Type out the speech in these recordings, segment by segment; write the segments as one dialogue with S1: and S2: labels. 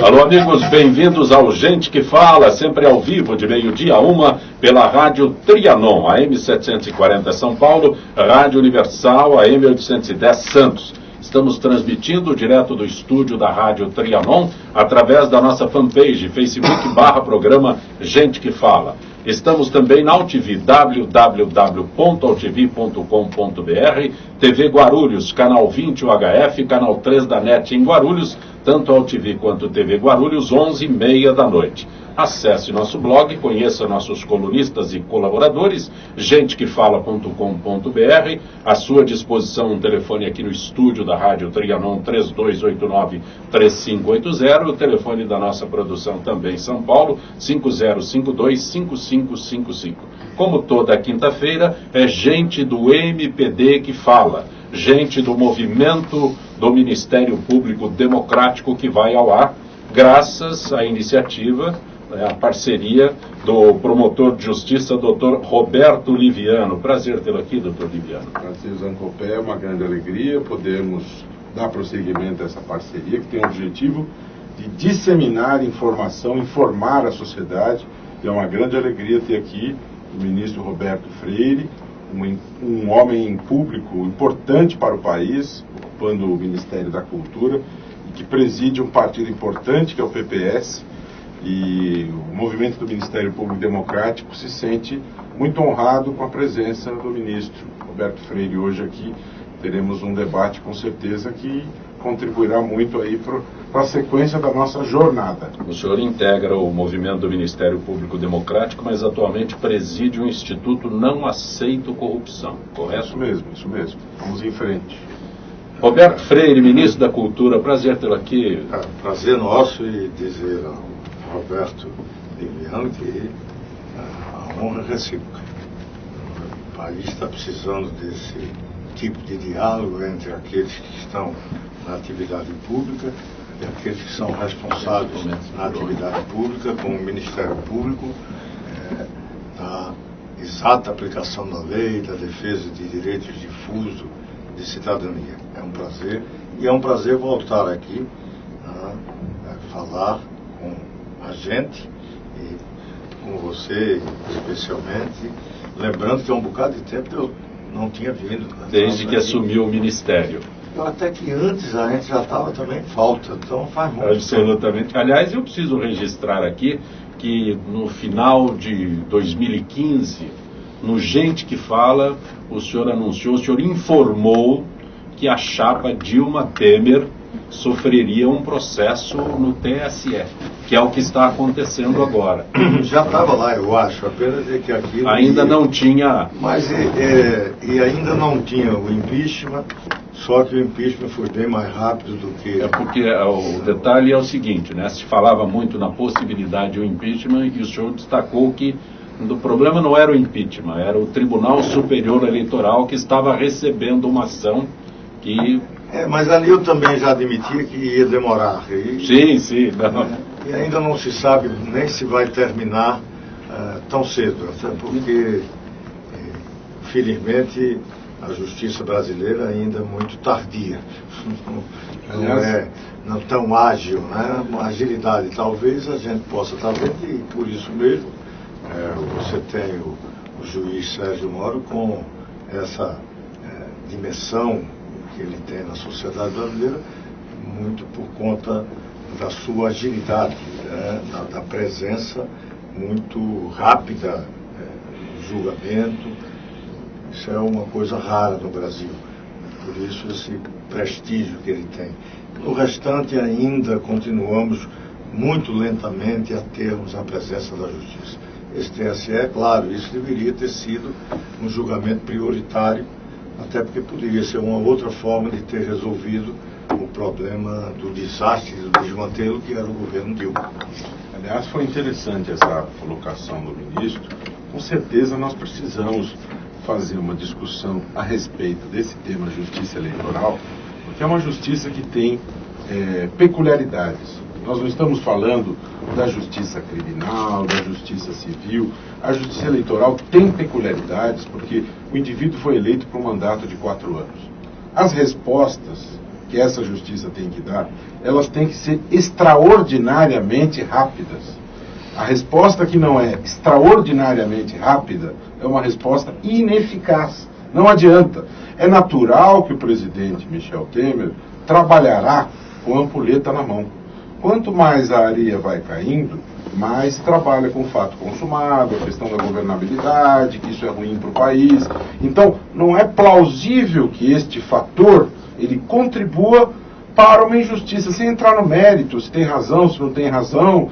S1: Alô, amigos, bem-vindos ao Gente que Fala, sempre ao vivo, de meio-dia a 1, pela Rádio Trianon, AM 740 São Paulo, Rádio Universal, AM 810 Santos. Estamos transmitindo direto do estúdio da Rádio Trianon, através da nossa fanpage, Facebook/programa Gente que Fala. Estamos também na AltV, www.altv.com.br, TV Guarulhos, canal 20 UHF, canal 3 da NET em Guarulhos, tanto AltV quanto TV Guarulhos, 11h30 da noite. Acesse nosso blog, conheça nossos colunistas e colaboradores, gentequefala.com.br, à sua disposição um telefone aqui no estúdio da Rádio Trianon, 3289-3580, o telefone da nossa produção também São Paulo, 5052-5555. Como toda quinta-feira, é gente do MPD que fala, gente do movimento do Ministério Público Democrático que vai ao ar, graças à iniciativa, a parceria do promotor de justiça, Dr. Roberto Liviano. Prazer tê-lo aqui, Dr. Liviano.
S2: Prazer, Zancopé, é uma grande alegria podermos dar prosseguimento a essa parceria que tem o objetivo de disseminar informação, informar a sociedade. E é uma grande alegria ter aqui o ministro Roberto Freire, um homem público importante para o país, ocupando o Ministério da Cultura, e que preside um partido importante, que é o PPS, e o movimento do Ministério Público Democrático se sente muito honrado com a presença do ministro Roberto Freire hoje aqui. Teremos um debate com certeza que contribuirá muito aí para a sequência da nossa jornada.
S1: O senhor integra o movimento do Ministério Público Democrático, mas atualmente preside um Instituto Não Aceito Corrupção, correto?
S2: Isso mesmo. Vamos em frente.
S1: Roberto Freire, ministro da Cultura, prazer tê-lo aqui.
S3: Prazer nosso, e dizer ao Roberto Liviano que a honra é recíproca. O país está precisando desse tipo de diálogo entre aqueles que estão na atividade pública e aqueles que são responsáveis na atividade pública, como o Ministério Público, da exata aplicação da lei, da defesa de direitos difusos de cidadania. É um prazer, e é um prazer voltar aqui a falar com a gente, e com você especialmente, lembrando que há um bocado de tempo eu não tinha vindo.
S1: Desde que assumiu o Ministério.
S3: Até que antes a gente já estava também em falta, então faz muito.
S1: Absolutamente. Aliás, eu preciso registrar aqui que no final de 2015, no Gente que Fala, o senhor anunciou, o senhor informou que a chapa Dilma Temer sofreria um processo no TSE, que é o que está acontecendo agora.
S3: Já estava lá, eu acho, apenas é que aquilo...
S1: Ainda não tinha...
S3: Mas e ainda não tinha o impeachment, só que o impeachment foi bem mais rápido do que...
S1: É porque o detalhe é o seguinte, né? Se falava muito na possibilidade do impeachment e o senhor destacou que o problema não era o impeachment, era o Tribunal Superior Eleitoral que estava recebendo uma ação que...
S3: mas ali eu também já admitia que ia demorar.
S1: Sim. Não.
S3: E ainda não se sabe nem se vai terminar tão cedo, até porque, felizmente, a justiça brasileira ainda é muito tardia. Não tão ágil, né? Uma agilidade. Talvez a gente possa estar vendo, e por isso mesmo você tem o juiz Sérgio Moro com essa dimensão que ele tem na sociedade brasileira, muito por conta da sua agilidade, da presença muito rápida no julgamento. Isso é uma coisa rara no Brasil, por isso esse prestígio que ele tem. No restante ainda continuamos muito lentamente a termos a presença da justiça. Esse TSE, claro, isso deveria ter sido um julgamento prioritário, até porque poderia ser uma outra forma de ter resolvido o problema do desastre, do desmantelo que era o governo Dilma.
S2: Aliás, foi interessante essa colocação do ministro. Com certeza nós precisamos fazer uma discussão a respeito desse tema justiça eleitoral, porque é uma justiça que tem peculiaridades. Nós não estamos falando da justiça criminal, da justiça civil. A justiça eleitoral tem peculiaridades porque o indivíduo foi eleito por um mandato de 4 anos. As respostas que essa justiça tem que dar, elas têm que ser extraordinariamente rápidas. A resposta que não é extraordinariamente rápida é uma resposta ineficaz. Não adianta. É natural que o presidente Michel Temer trabalhará com a ampulheta na mão. Quanto mais a areia vai caindo, mais trabalha com o fato consumado, a questão da governabilidade, que isso é ruim para o país. Então, não é plausível que este fator ele contribua para uma injustiça, sem entrar no mérito, se tem razão, se não tem razão.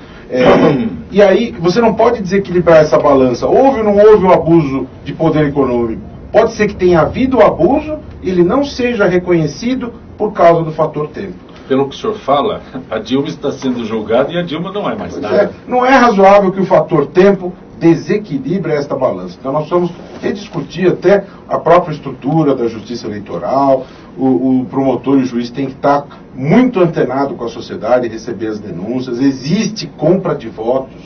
S2: E aí, você não pode desequilibrar essa balança. Houve ou não houve um abuso de poder econômico? Pode ser que tenha havido o abuso e ele não seja reconhecido por causa do fator tempo.
S1: Pelo que o senhor fala, a Dilma está sendo julgada e a Dilma não é mais nada.
S2: Não é razoável que o fator tempo desequilibre esta balança. Então nós vamos rediscutir até a própria estrutura da justiça eleitoral. O promotor e o juiz tem que estar muito antenado com a sociedade e receber as denúncias. Existe compra de votos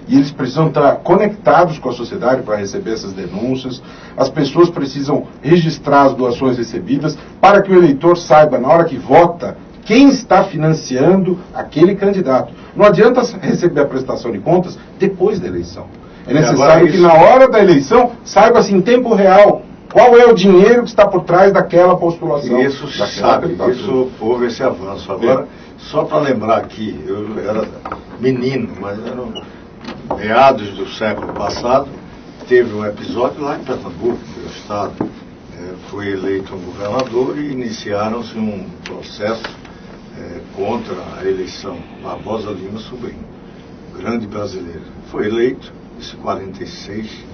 S2: e eles precisam estar conectados com a sociedade para receber essas denúncias. As pessoas precisam registrar as doações recebidas para que o eleitor saiba, na hora que vota, quem está financiando aquele candidato. Não adianta receber a prestação de contas depois da eleição. É necessário que na hora da eleição saiba-se em tempo real qual é o dinheiro que está por trás daquela postulação.
S3: Isso houve esse avanço. Agora, só para lembrar aqui, eu era menino, mas era meados do século passado, teve um episódio lá em Pernambuco, meu estado. Foi eleito um governador e iniciaram-se um processo contra a eleição. Barbosa Lima Sobrinho, grande brasileiro. Foi eleito, em 46,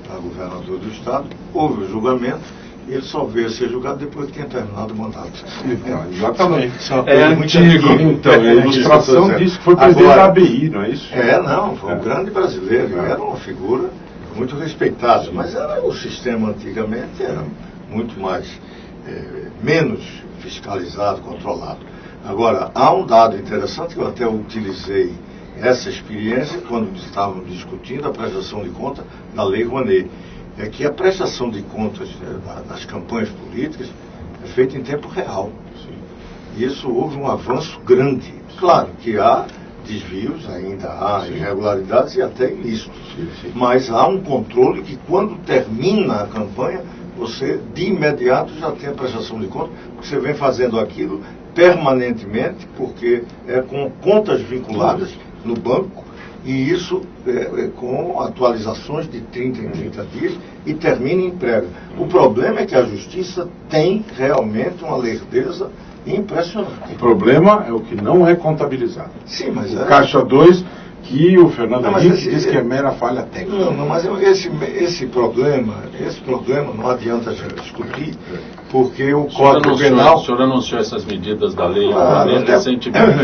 S3: para governador do estado. Houve o julgamento e ele só veio a ser julgado depois de ter terminado o mandato.
S2: Então, exatamente.
S3: É antigo.
S2: Então, a ilustração disso que foi presidente da ABI, não é isso?
S3: Não, foi um grande brasileiro. Era uma figura muito respeitada. Mas o sistema antigamente era muito mais, menos fiscalizado, controlado. Agora, há um dado interessante que eu até utilizei essa experiência quando estávamos discutindo a prestação de contas da Lei Rouanet. É que a prestação de contas das campanhas políticas é feita em tempo real. Sim. Isso houve um avanço grande. Claro que há desvios, ainda há irregularidades e até ilícitos. Sim. Mas há um controle que quando termina a campanha, você de imediato já tem a prestação de contas, porque você vem fazendo aquilo permanentemente, porque é com contas vinculadas no banco, e isso com atualizações de 30 em 30 dias e termina em prega. O problema é que a justiça tem realmente uma lerdeza impressionante.
S2: O problema é o que não é contabilizado.
S3: Sim, mas
S2: o Caixa 2, que o Fernando Henrique diz que é mera falha técnica.
S3: Não, mas esse problema não adianta a gente discutir, porque o Código Penal...
S1: O senhor anunciou essas medidas da lei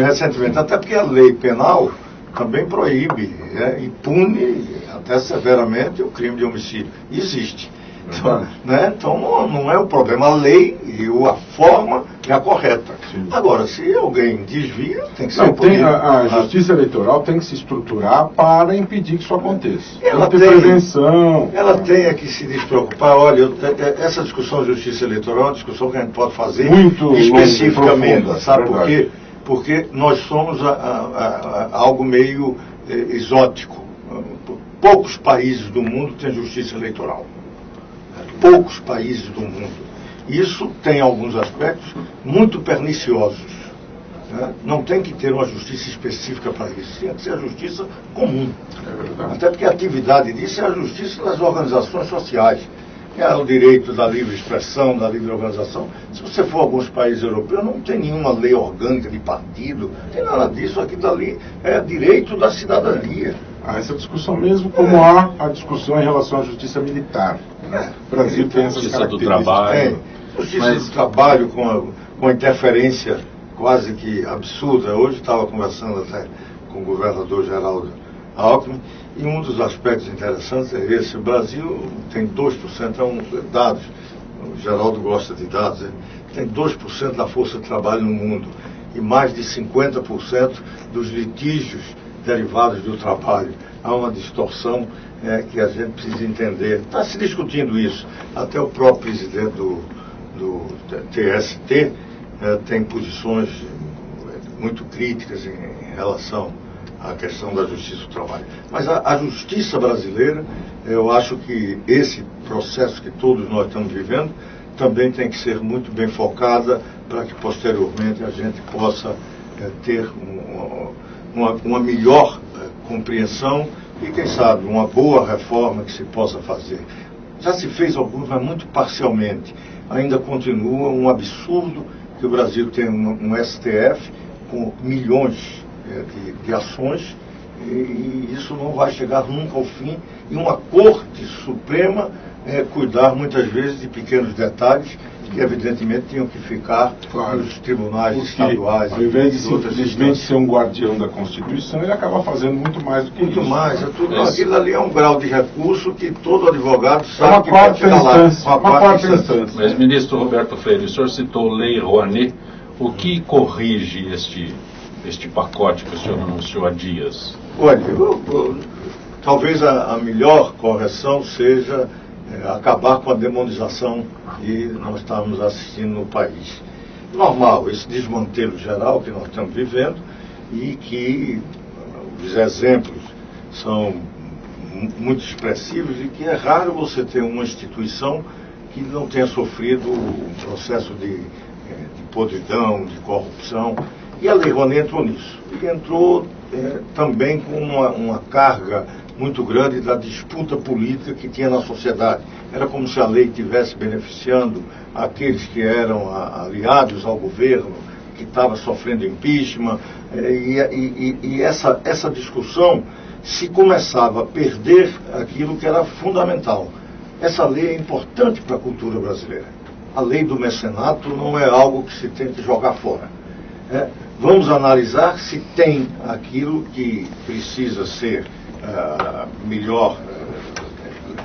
S3: recentemente, até porque a lei penal também proíbe e pune até severamente o crime de homicídio. Existe. Então, então não é o problema. A lei e a forma é a correta. Sim. Agora, se alguém desvia, tem que ser punido.
S2: A justiça eleitoral tem que se estruturar para impedir que isso aconteça. Ela tem prevenção.
S3: Ela tem que se despreocupar. Olha, essa discussão de justiça eleitoral é uma discussão que a gente pode fazer
S2: muito
S3: especificamente.
S2: Profunda,
S3: sabe por quê? Porque nós somos algo meio exótico. Poucos países do mundo têm justiça eleitoral. Poucos países do mundo. Isso tem alguns aspectos muito perniciosos. Não tem que ter uma justiça específica para isso. Tem que ser a justiça comum. Até porque a atividade disso é a justiça das organizações sociais. É o direito da livre expressão, da livre organização. Se você for a alguns países europeus, não tem nenhuma lei orgânica de partido, não tem nada disso. Aqui dali é direito da cidadania.
S2: Há essa discussão mesmo, como há a discussão em relação à justiça militar. O Brasil tem essas
S1: justiça do
S2: características.
S1: trabalho.
S3: Justiça do trabalho com interferência quase que absurda. Hoje estava conversando até com o governador Geraldo Alckmin, e um dos aspectos interessantes é esse. O Brasil tem 2%, dados, o Geraldo gosta de dados, tem 2% da força de trabalho no mundo e mais de 50% dos litígios derivados do trabalho. Há uma distorção que a gente precisa entender. Está se discutindo isso. Até o próprio presidente do TST tem posições muito críticas em relação à questão da justiça do trabalho. Mas a justiça brasileira, eu acho que esse processo que todos nós estamos vivendo também tem que ser muito bem focada para que posteriormente a gente possa ter uma melhor compreensão e, quem sabe, uma boa reforma que se possa fazer. Já se fez alguns, mas muito parcialmente. Ainda continua um absurdo que o Brasil tem um STF com milhões de ações e isso não vai chegar nunca ao fim. E uma Corte Suprema cuidar muitas vezes de pequenos detalhes que evidentemente tinham que ficar nos tribunais estaduais.
S2: Ao invés de simplesmente ser um guardião da Constituição, ele acaba fazendo muito mais do que isso.
S3: Muito mais. Aquilo ali é um grau de recurso que todo advogado sabe
S2: uma quarta instância. Uma quarta instância.
S1: Mas, ministro Roberto Freire, o senhor citou Lei Rouanet. O que corrige este pacote que o senhor anunciou há dias?
S3: Olha, talvez a melhor correção seja acabar com a demonização que nós estamos assistindo no país. Normal, esse desmantelo geral que nós estamos vivendo e que os exemplos são muito expressivos e que é raro você ter uma instituição que não tenha sofrido um processo de podridão, de corrupção. E a Lei Rouanet entrou nisso. E entrou também com uma carga muito grande da disputa política que tinha na sociedade. Era como se a lei estivesse beneficiando aqueles que eram aliados ao governo, que estava sofrendo impeachment, e essa discussão se começava a perder aquilo que era fundamental. Essa lei é importante para a cultura brasileira. A lei do mecenato não é algo que se tem que jogar fora. Vamos analisar se tem aquilo que precisa ser melhor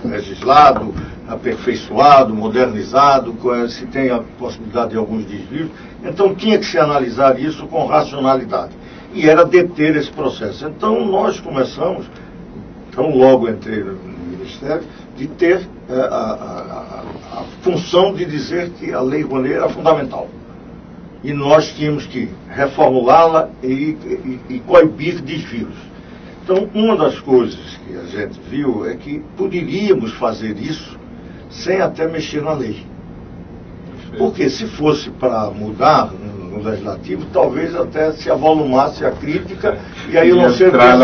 S3: legislado, aperfeiçoado, modernizado, se tem a possibilidade de alguns desvios. Então tinha que se analisar isso com racionalidade. E era deter esse processo. Então nós começamos, tão logo entrei no Ministério, de ter a função de dizer que a Lei Rouanet era fundamental. E nós tínhamos que reformulá-la e coibir desvios. Então, uma das coisas que a gente viu é que poderíamos fazer isso sem até mexer na lei. Porque se fosse para mudar no legislativo, talvez até se avolumasse a crítica e aí não seria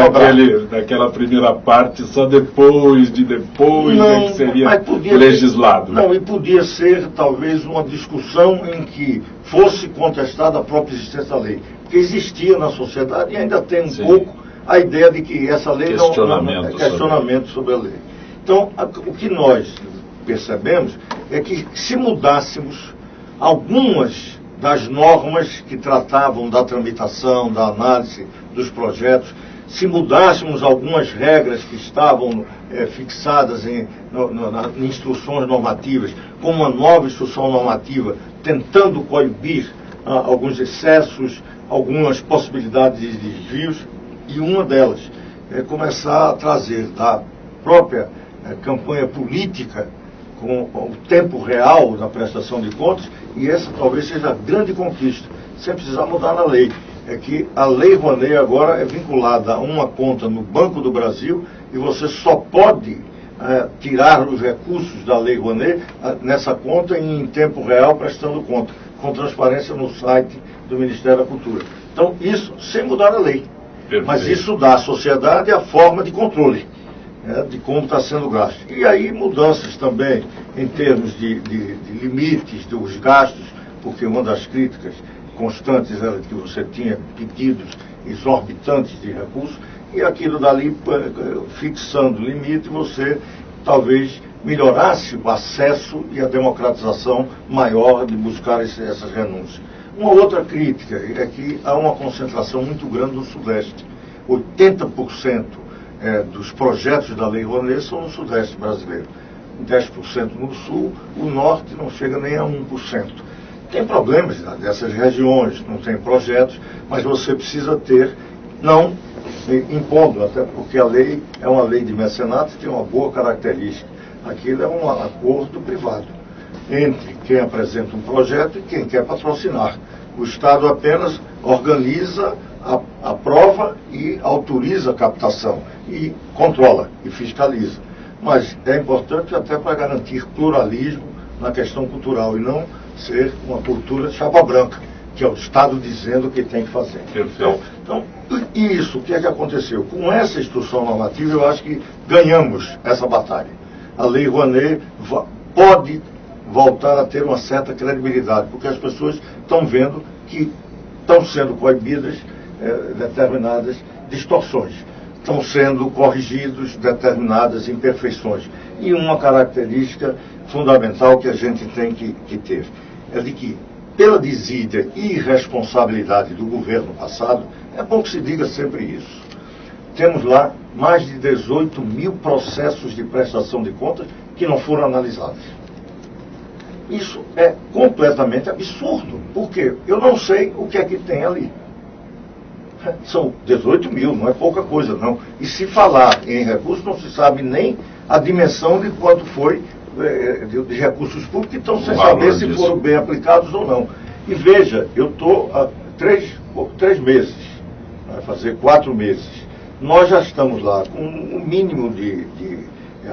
S1: naquela primeira parte só depois que seria legislado.
S3: E podia ser talvez uma discussão em que fosse contestada a própria existência da lei. Porque existia na sociedade e ainda tem um pouco a ideia de que essa lei não é questionamento sobre a lei. Então, o que nós percebemos é que se mudássemos algumas das normas que tratavam da tramitação, da análise dos projetos, se mudássemos algumas regras que estavam fixadas em instruções normativas, com uma nova instrução normativa, tentando coibir alguns excessos, algumas possibilidades de desvios, e uma delas é começar a trazer da própria campanha política com o tempo real da prestação de contas, e essa talvez seja a grande conquista, sem precisar mudar na lei. É que a Lei Rouanet agora é vinculada a uma conta no Banco do Brasil e você só pode tirar os recursos da Lei Rouanet nessa conta em tempo real, prestando conta, com transparência no site do Ministério da Cultura. Então, isso sem mudar a lei. Perfeito. Mas isso dá à sociedade a forma de controle de como está sendo gasto. E aí mudanças também em termos de limites dos gastos, porque uma das críticas constantes era que você tinha pedidos exorbitantes de recursos, e aquilo dali, fixando o limite, você talvez melhorasse o acesso e a democratização maior de buscar essas renúncias. Uma outra crítica é que há uma concentração muito grande no Sudeste. 80% dos projetos da Lei Rouanet são no Sudeste brasileiro. 10% no Sul, o Norte não chega nem a 1%. Tem problemas dessas regiões, não tem projetos, mas você precisa ter, não impondo, até porque a lei é uma lei de mecenato, tem uma boa característica. Aquilo é um acordo privado. entre quem apresenta um projeto e quem quer patrocinar. O Estado apenas organiza, aprova e autoriza a captação, e controla e fiscaliza. Mas é importante até para garantir pluralismo na questão cultural e não ser uma cultura de chapa branca, que é o Estado dizendo o que tem que fazer. Então, e isso, o que é que aconteceu? Com essa instrução normativa, eu acho que ganhamos essa batalha. A Lei Rouanet pode voltar a ter uma certa credibilidade, porque as pessoas estão vendo que estão sendo coibidas determinadas distorções, estão sendo corrigidos determinadas imperfeições. E uma característica fundamental que a gente tem que ter é de que, pela desídia e irresponsabilidade do governo passado, é bom que se diga sempre isso. Temos lá mais de 18 mil processos de prestação de contas que não foram analisados. Isso é completamente absurdo, porque eu não sei o que é que tem ali. São 18 mil, não é pouca coisa, não. E se falar em recursos, não se sabe nem a dimensão de quanto foi de recursos públicos que estão sem saber se foram bem aplicados ou não. E veja, eu estou há 3 meses, vai fazer 4 meses. Nós já estamos lá com um mínimo de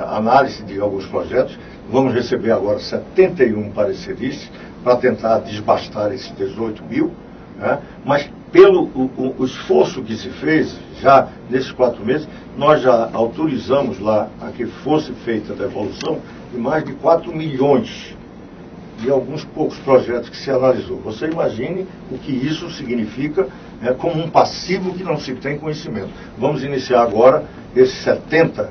S3: análise de alguns projetos. Vamos receber agora 71 pareceristas para tentar desbastar esses 18 mil, né? Mas pelo o esforço que se fez, já nesses 4 meses, nós já autorizamos lá a que fosse feita a devolução de mais de 4 milhões de alguns poucos projetos que se analisou. Você imagine o que isso significa, como um passivo que não se tem conhecimento. Vamos iniciar agora esses 70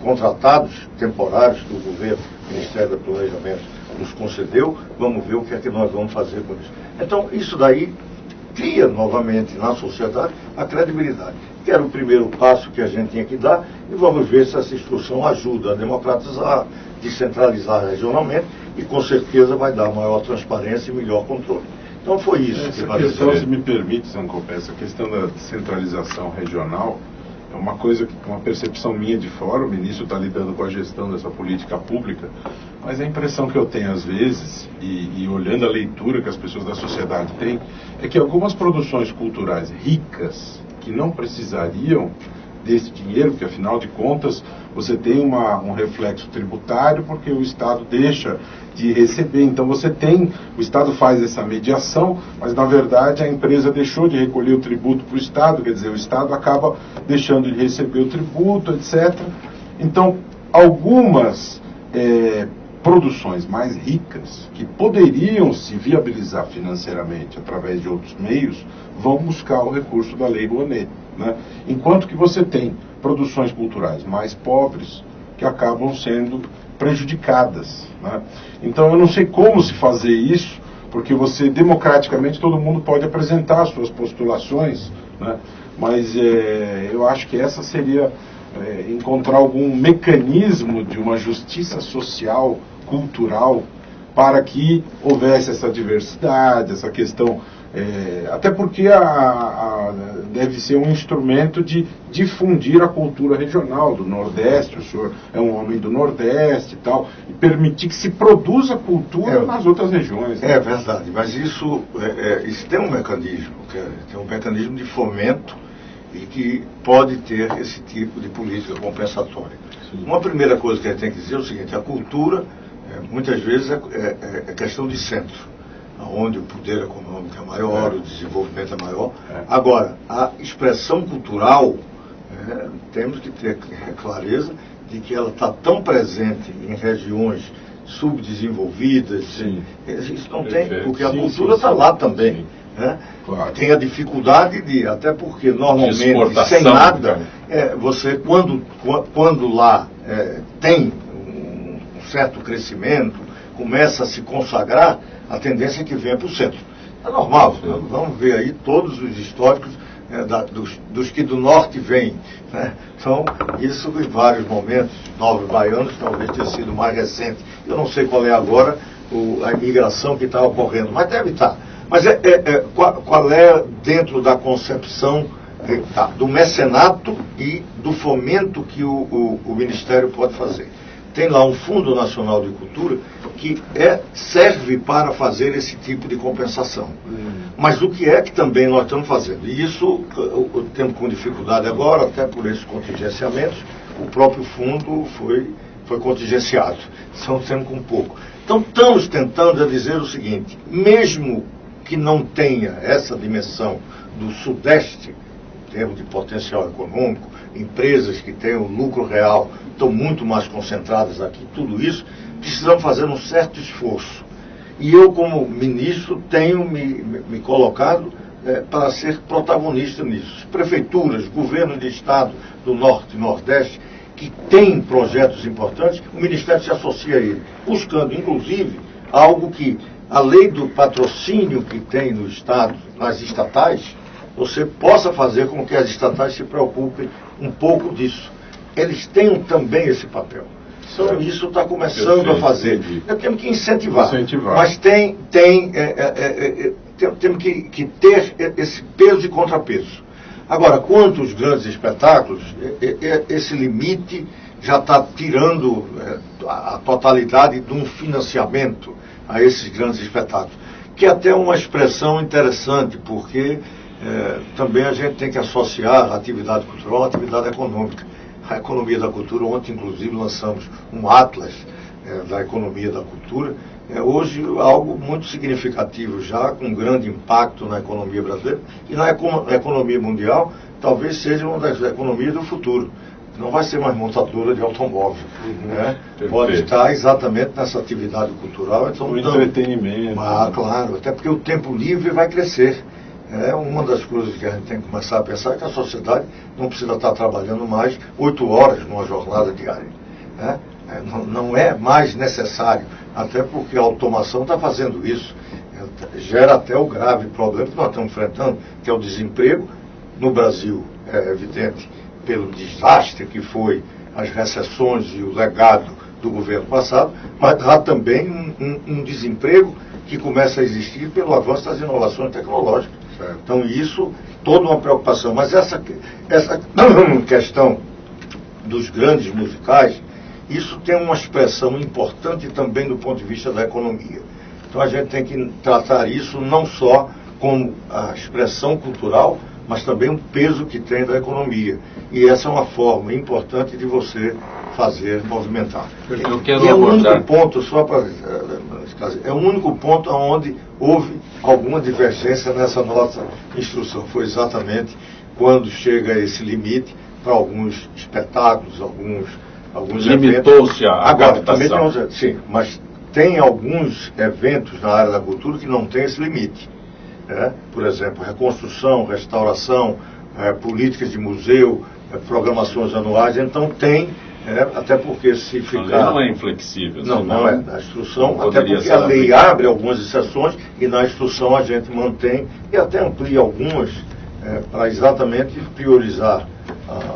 S3: contratados temporários que o governo, o Ministério do Planejamento, nos concedeu. Vamos ver o que é que nós vamos fazer com isso. Então, isso daí cria novamente na sociedade a credibilidade, que era o primeiro passo que a gente tinha que dar, e vamos ver se essa instrução ajuda a democratizar, descentralizar regionalmente, e com certeza vai dar maior transparência e melhor controle. Então foi isso que vai
S2: acontecer. Se me permite, Zancopé, essa questão da descentralização regional é uma coisa, uma percepção minha de fora. O ministro está lidando com a gestão dessa política pública, mas a impressão que eu tenho às vezes, e olhando a leitura que as pessoas da sociedade têm, é que algumas produções culturais ricas, que não precisariam desse dinheiro, porque afinal de contas você tem um reflexo tributário, porque o Estado deixa de receber, então o Estado faz essa mediação, mas na verdade a empresa deixou de recolher o tributo para o Estado, quer dizer, o Estado acaba deixando de receber o tributo, etc. Então, algumas produções mais ricas, que poderiam se viabilizar financeiramente através de outros meios, vão buscar o recurso da Lei Rouanet, né? Enquanto que você tem produções culturais mais pobres que acabam sendo prejudicadas, né? Então eu não sei como se fazer isso, porque você democraticamente todo mundo pode apresentar suas postulações, né? Mas eu acho que essa seria encontrar algum mecanismo de uma justiça social, cultural, para que houvesse essa diversidade, essa questão, até porque deve ser um instrumento de difundir a cultura regional do Nordeste. O senhor é um homem do Nordeste e tal, e permitir que se produza cultura nas outras regiões, né?
S3: É verdade, mas isso tem um mecanismo, tem um mecanismo de fomento e que pode ter esse tipo de política compensatória. Sim. Uma primeira coisa que a gente tem que dizer é o seguinte: a cultura muitas vezes é questão de centro, onde o poder econômico é maior, o desenvolvimento é maior. Agora, a expressão cultural, temos que ter clareza de que ela está tão presente em regiões subdesenvolvidas. Sim. Isso não tem, porque a cultura está lá também. Né? Claro. Tem a dificuldade até porque normalmente sem nada, você quando lá tem um certo crescimento, começa a se consagrar, a tendência é que venha para o centro. É normal, né? Vamos ver aí todos os históricos dos que do norte vêm, né? Então, isso em vários momentos, Novos Baianos talvez tenha sido mais recente. Eu não sei qual é agora a imigração que está ocorrendo, mas deve estar. Mas qual é dentro da concepção do mecenato e do fomento que o Ministério pode fazer? tem lá um Fundo Nacional de Cultura que serve para fazer esse tipo de compensação. Mas o que é que também nós estamos fazendo? E isso, temos com dificuldade agora, até por esses contingenciamentos, o próprio fundo foi contingenciado. Estamos tendo com pouco. Então, estamos tentando dizer o seguinte, mesmo que não tenha essa dimensão do Sudeste, em termos de potencial econômico, empresas que tenham lucro real estão muito mais concentradas aqui, tudo isso, precisamos fazer um certo esforço. E eu, como ministro, tenho me colocado para ser protagonista nisso. Prefeituras, governos de estado do Norte e Nordeste, que têm projetos importantes, o Ministério se associa a ele, buscando, inclusive, algo que a lei do patrocínio que tem no Estado, nas estatais, você possa fazer com que as estatais se preocupem um pouco disso. Eles têm também esse papel. Então, isso está começando a fazer. Eu tenho que incentivar. Mas temos que ter esse peso e contrapeso. Agora, quanto aos grandes espetáculos, esse limite já está tirando a totalidade de um financiamento a esses grandes espetáculos, que é até uma expressão interessante, porque também a gente tem que associar a atividade cultural à atividade econômica. A economia da cultura, ontem inclusive lançamos um atlas da economia da cultura, hoje algo muito significativo já, com grande impacto na economia brasileira e na economia mundial, talvez seja uma das economias do futuro. Não vai ser mais montadora de automóvel. Pode estar exatamente nessa atividade cultural. Então,
S2: o entretenimento.
S3: Claro, até porque o tempo livre vai crescer. Uma das coisas que a gente tem que começar a pensar é que a sociedade não precisa estar trabalhando mais 8 horas numa jornada diária. Não é mais necessário, até porque a automação está fazendo isso. Gera até o grave problema que nós estamos enfrentando, que é o desemprego. No Brasil, é evidente, pelo desastre que foi as recessões e o legado do governo passado, mas há também um desemprego que começa a existir pelo avanço das inovações tecnológicas. Certo. Então, isso, toda uma preocupação. Mas essa questão dos grandes musicais, isso tem uma expressão importante também do ponto de vista da economia. Então, a gente tem que tratar isso não só como a expressão cultural, mas também o peso que tem da economia. E essa é uma forma importante de você fazer movimentar.
S1: Eu quero
S3: e é o único ponto, só para é o único ponto onde houve alguma divergência nessa nossa instrução. Foi exatamente quando chega esse limite para alguns espetáculos, alguns
S1: limitou-se a
S3: agora também sim, mas tem alguns eventos na área da cultura que não tem esse limite. Por exemplo, reconstrução, restauração, políticas de museu, programações anuais, então tem, até porque se ficar...
S1: Não é inflexível.
S3: Não é. Na instrução, até porque a lei abre algumas exceções e na instrução a gente mantém e até amplia algumas para exatamente priorizar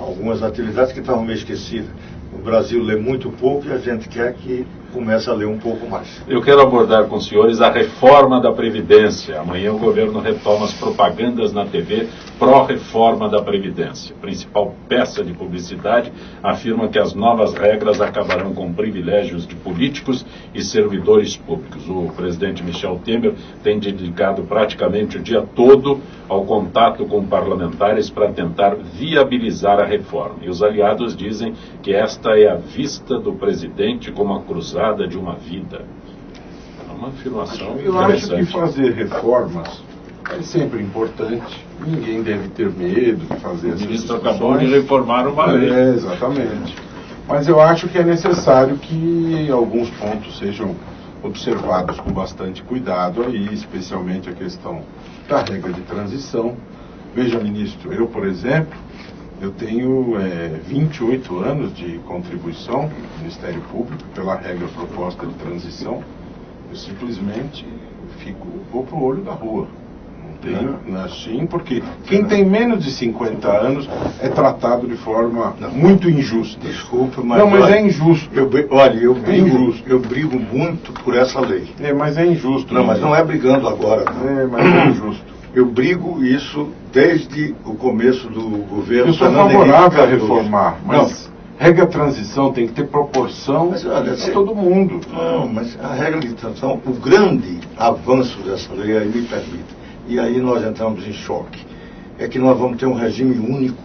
S3: algumas atividades que estavam meio esquecidas. O Brasil lê muito pouco e a gente quer que comece a ler um pouco mais.
S1: Eu quero abordar com os senhores a reforma da Previdência. Amanhã o governo retoma as propagandas na TV pró-reforma da Previdência. A principal peça de publicidade afirma que as novas regras acabarão com privilégios de políticos e servidores públicos. O presidente Michel Temer tem dedicado praticamente o dia todo ao contato com parlamentares para tentar viabilizar a reforma. E os aliados dizem que esta é a vista do presidente como a cruzada de uma vida. É uma afirmação interessante.
S2: Eu acho que fazer reformas é sempre importante. Ninguém deve ter medo de fazer essas discussões.
S1: O ministro acabou de reformar uma lei.
S2: Exatamente. Mas eu acho que é necessário que alguns pontos sejam observados com bastante cuidado aí, especialmente a questão da regra de transição. Veja, ministro, eu, por exemplo, eu tenho 28 anos de contribuição no Ministério Público pela regra proposta de transição. Eu simplesmente vou para o olho da rua. Não tenho assim, porque quem tem menos de 50 anos é tratado de forma muito injusta.
S3: Desculpa, mas...
S2: Não, mas é injusto.
S3: Eu brigo muito por essa lei.
S2: Mas é injusto.
S3: Não, mas não é brigando agora.
S2: Mas é injusto.
S3: Eu brigo isso desde o começo do governo.
S2: Eu sou favorável a reformar, mas regra de transição tem que ter proporção a todo mundo.
S3: Não, mas a regra de transição, o grande avanço dessa lei, aí me permite, e aí nós entramos em choque, é que nós vamos ter um regime único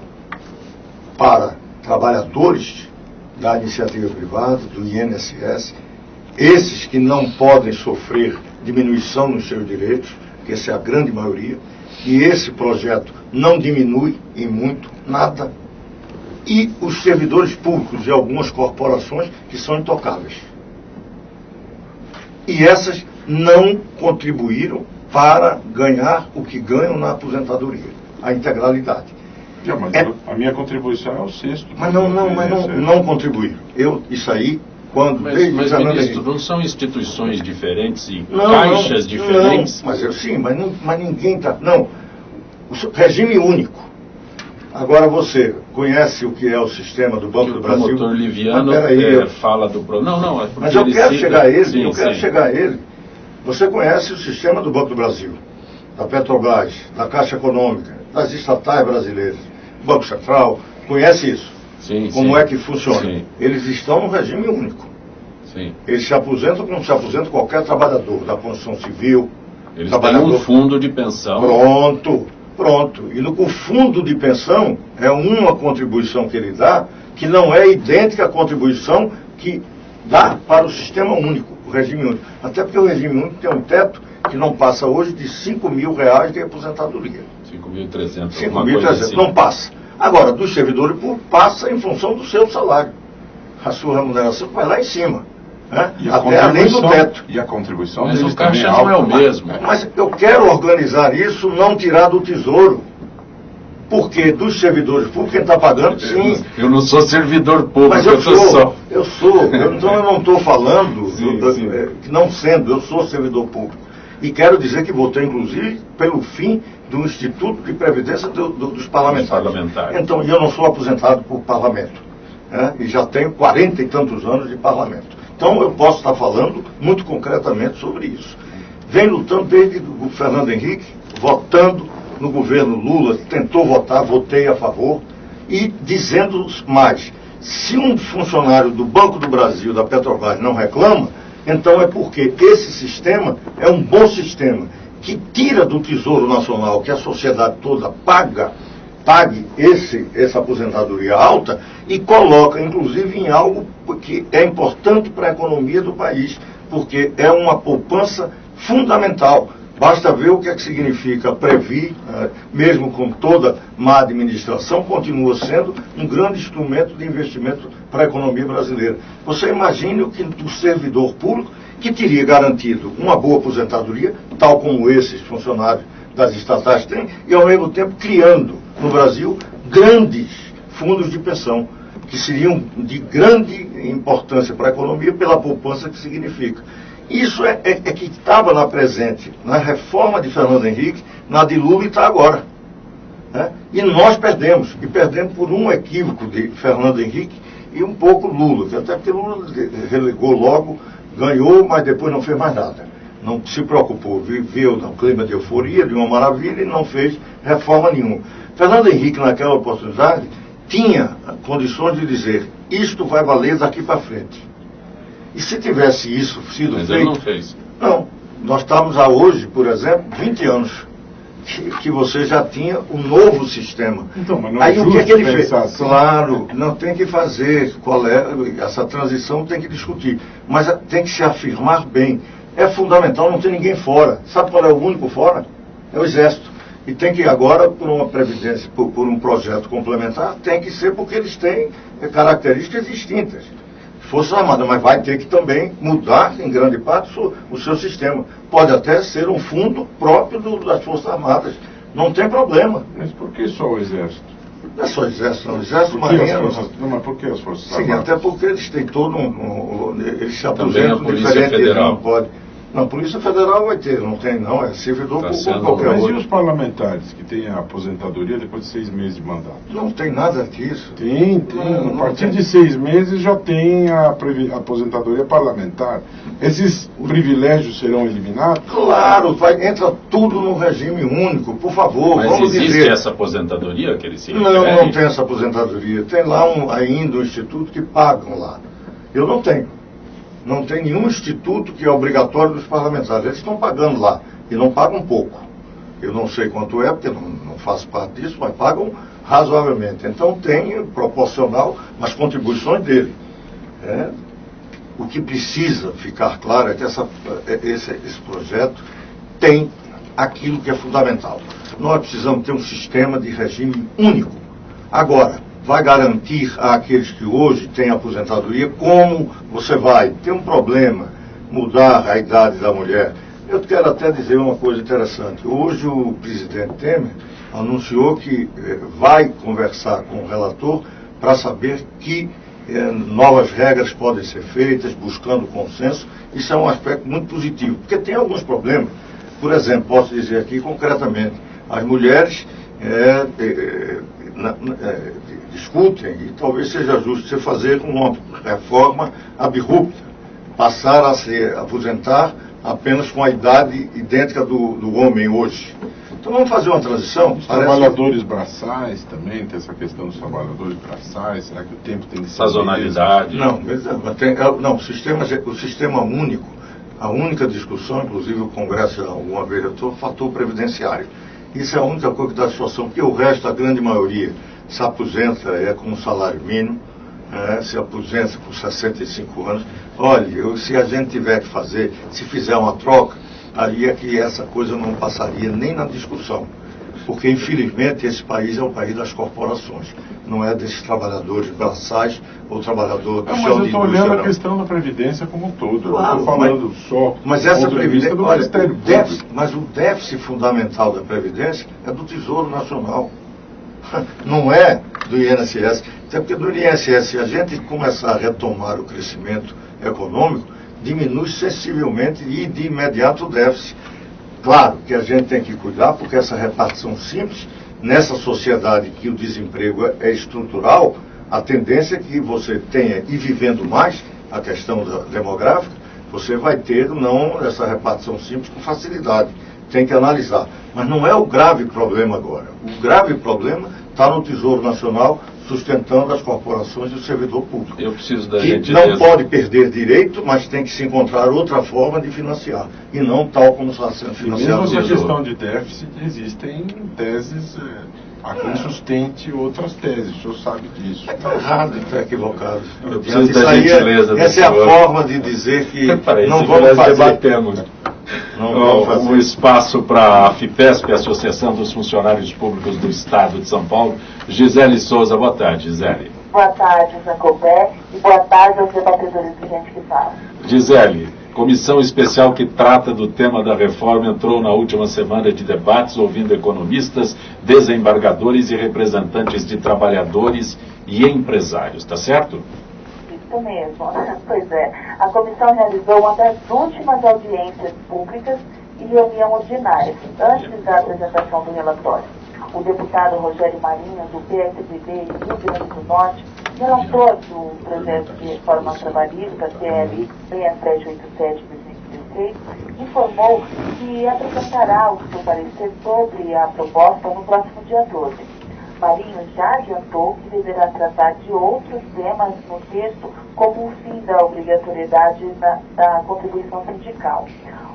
S3: para trabalhadores da iniciativa privada, do INSS, esses que não podem sofrer diminuição nos seus direitos, que essa é a grande maioria, e esse projeto não diminui em muito, nada, e os servidores públicos de algumas corporações que são intocáveis. E essas não contribuíram para ganhar o que ganham na aposentadoria, a integralidade.
S2: Mas a minha contribuição é o sexto.
S3: Mas não contribuíram. Isso aí, quando...
S1: Mas ministro, não são instituições diferentes e caixas diferentes?
S3: Não, mas ninguém está... Não, o regime único. Agora você conhece o que é o sistema do Banco do Brasil?
S1: O promotor Liviano fala do... Não,
S3: mas eu quero chegar a ele, chegar a ele. Você conhece o sistema do Banco do Brasil, da Petrobras, da Caixa Econômica, das estatais brasileiras, Banco Central, conhece isso? Como é que funciona? Sim. Eles estão no regime único.
S1: Sim.
S3: Eles se aposentam como se aposenta qualquer trabalhador da construção civil.
S1: Eles têm um fundo de pensão.
S3: Pronto. E o fundo de pensão é uma contribuição que ele dá, que não é idêntica à contribuição que dá para o sistema único, o regime único. Até porque o regime único tem um teto que não passa hoje de R$5.000 de aposentadoria.
S1: 5.300.
S3: 5.300,
S1: assim.
S3: Não passa. Agora, dos servidores públicos, passa em função do seu salário. A sua remuneração vai lá em cima. Né? Até além do teto.
S2: E a contribuição
S1: mas o caixa não é o mesmo.
S3: Mas eu quero organizar isso, não tirar do tesouro. Porque dos servidores públicos, quem está pagando, sim.
S1: Eu não sou servidor público,
S3: mas eu sou. Então eu não estou falando que não sendo, eu sou servidor público. E quero dizer que votei, inclusive, pelo fim do Instituto de Previdência dos Parlamentares. Então, eu não sou aposentado por parlamento. Né? E já tenho 40 e tantos anos de parlamento. Então, eu posso estar falando muito concretamente sobre isso. Vem lutando desde o Fernando Henrique, votando no governo Lula, tentou votar, votei a favor, e dizendo mais, se um funcionário do Banco do Brasil, da Petrobras, não reclama, então é porque esse sistema é um bom sistema, que tira do Tesouro Nacional, que a sociedade toda pague essa aposentadoria alta, e coloca, inclusive, em algo que é importante para a economia do país, porque é uma poupança fundamental. Basta ver o que é que significa Previ, mesmo com toda má administração, continua sendo um grande instrumento de investimento para a economia brasileira. Você imagine o que do servidor público, que teria garantido uma boa aposentadoria, tal como esses funcionários das estatais têm, e ao mesmo tempo criando no Brasil grandes fundos de pensão, que seriam de grande importância para a economia pela poupança que significa. Isso é que estava na presente, na reforma de Fernando Henrique, na de Lula e está agora. Né? E nós perdemos, e perdemos por um equívoco de Fernando Henrique e um pouco Lula, que até porque Lula relegou logo, ganhou, mas depois não fez mais nada. Não se preocupou, viveu no clima de euforia, de uma maravilha, e não fez reforma nenhuma. Fernando Henrique, naquela oportunidade, tinha condições de dizer, isto vai valer daqui para frente. E se tivesse isso sido
S1: mas
S3: feito...
S1: ele não fez.
S3: Não. Nós estamos há hoje, por exemplo, 20 anos, que você já tinha um novo sistema.
S2: Então, mas não
S3: aí o que é que ele fez?
S2: Assim.
S3: Claro, não tem que fazer qual é, essa transição tem que discutir, mas tem que se afirmar bem. É fundamental, não tem ninguém fora. Sabe qual é o único fora? É o Exército. E tem que agora, por uma previdência, por um projeto complementar, tem que ser porque eles têm características distintas. Forças Armadas, mas vai ter que também mudar, em grande parte, o seu sistema. Pode até ser um fundo próprio das Forças Armadas. Não tem problema.
S2: Mas por que só o Exército?
S3: Não é só o Exército, não. O Exército, Marinha...
S2: Não, mas por que as Forças
S3: Armadas? Sim, até porque eles têm todo eles se
S1: aposentam
S3: diferente, eles não podem. Não, Polícia Federal vai ter, não tem não, é servidor público qualquer
S2: Mas e
S3: outro.
S2: os parlamentares que têm a aposentadoria depois de 6 meses de mandato?
S3: Não tem nada disso.
S2: Tem.
S3: Não,
S2: A partir
S3: não tem.
S2: de 6 meses já tem a aposentadoria parlamentar. Esses privilégios serão eliminados?
S3: Claro, entra tudo no regime único, por favor,
S1: Mas
S3: vamos
S1: existe
S3: dizer.
S1: essa aposentadoria que ele se
S3: Não,
S1: refere?
S3: não tem essa aposentadoria. Tem lá ainda um instituto que pagam lá. Eu não tenho. Não tem nenhum instituto que é obrigatório dos parlamentares. Eles estão pagando lá. E não pagam pouco. Eu não sei quanto é, porque não faço parte disso, mas pagam razoavelmente. Então tem proporcional as contribuições dele. O que precisa ficar claro é que esse projeto tem aquilo que é fundamental. Nós precisamos ter um sistema de regime único. Agora, vai garantir àqueles que hoje têm aposentadoria como você vai ter um problema, mudar a idade da mulher. Eu quero até dizer uma coisa interessante. Hoje o presidente Temer anunciou que vai conversar com o relator para saber que novas regras podem ser feitas, buscando consenso. Isso é um aspecto muito positivo, porque tem alguns problemas. Por exemplo, posso dizer aqui concretamente, as mulheres discutem, e talvez seja justo você fazer uma reforma abrupta, passar a se aposentar apenas com a idade idêntica do homem hoje. Então vamos fazer uma transição.
S2: Os trabalhadores braçais também, tem essa questão dos trabalhadores braçais, será que o tempo tem que ser...
S1: Sazonalidade.
S3: Não, o sistema único, a única discussão, inclusive o Congresso alguma vez o fator previdenciário. Isso é a única coisa que dá situação, porque o resto, a grande maioria, se aposenta com um salário mínimo, se aposenta com 65 anos. Olha, se a gente tiver que fazer, se fizer uma troca, aí é que essa coisa não passaria nem na discussão. Porque, infelizmente, esse país é o país das corporações, não é desses trabalhadores braçais ou trabalhador
S2: Mas eu estou olhando a questão da Previdência como um todo.
S3: Claro,
S2: eu estou falando só
S3: mas essa
S2: do ponto de vista
S3: Previdência,
S2: do
S3: olha,
S2: Ministério Público.
S3: mas o déficit fundamental da Previdência é do Tesouro Nacional. Não é do INSS. Até porque do INSS, se a gente começar a retomar o crescimento econômico, diminui sensivelmente e de imediato o déficit. Claro que a gente tem que cuidar, porque essa repartição simples, nessa sociedade que o desemprego é estrutural, a tendência é que você tenha, e vivendo mais, a questão demográfica, você vai ter não essa repartição simples com facilidade. Tem que analisar. Mas não é o grave problema agora. O grave problema está no Tesouro Nacional, sustentando as corporações e o servidor público.
S1: Eu preciso da
S3: que
S1: gentileza.
S3: não pode perder direito, mas tem que se encontrar outra forma de financiar. E não tal como está sendo
S2: E
S3: financiado.
S2: mesmo essa
S3: no Tesouro.
S2: questão de déficit, existem teses a quem sustente outras teses. O senhor sabe disso.
S3: Está errado, está equivocado.
S1: Eu preciso
S3: Isso
S1: da
S3: aí
S1: gentileza do
S3: essa é a
S1: senhor.
S3: forma de dizer que
S1: Parece
S3: não
S1: que
S3: vamos
S1: nós
S3: fazer.
S1: debatemos.
S3: Não vamos fazer.
S1: Um espaço para a FIPESP, Associação dos Funcionários Públicos do Estado de São Paulo. Gisele Souza, boa tarde, Gisele.
S4: Boa tarde, Jacobé, e boa tarde aos debatedores do Gente que Fala.
S1: Gisele, comissão especial que trata do tema da reforma entrou na última semana de debates, ouvindo economistas, desembargadores e representantes de trabalhadores e empresários, tá certo?
S4: Isso mesmo. Pois é. A comissão realizou uma das últimas audiências públicas e reunião ordinária, antes da apresentação do relatório. O deputado Rogério Marinho, do PSDB e Rio Grande do Norte, relator do projeto de reforma trabalhista, PL 6787-2016, informou que apresentará o seu parecer sobre a proposta no próximo dia 12. Marinho já adiantou que deverá tratar de outros temas no texto, como o fim da obrigatoriedade da contribuição sindical.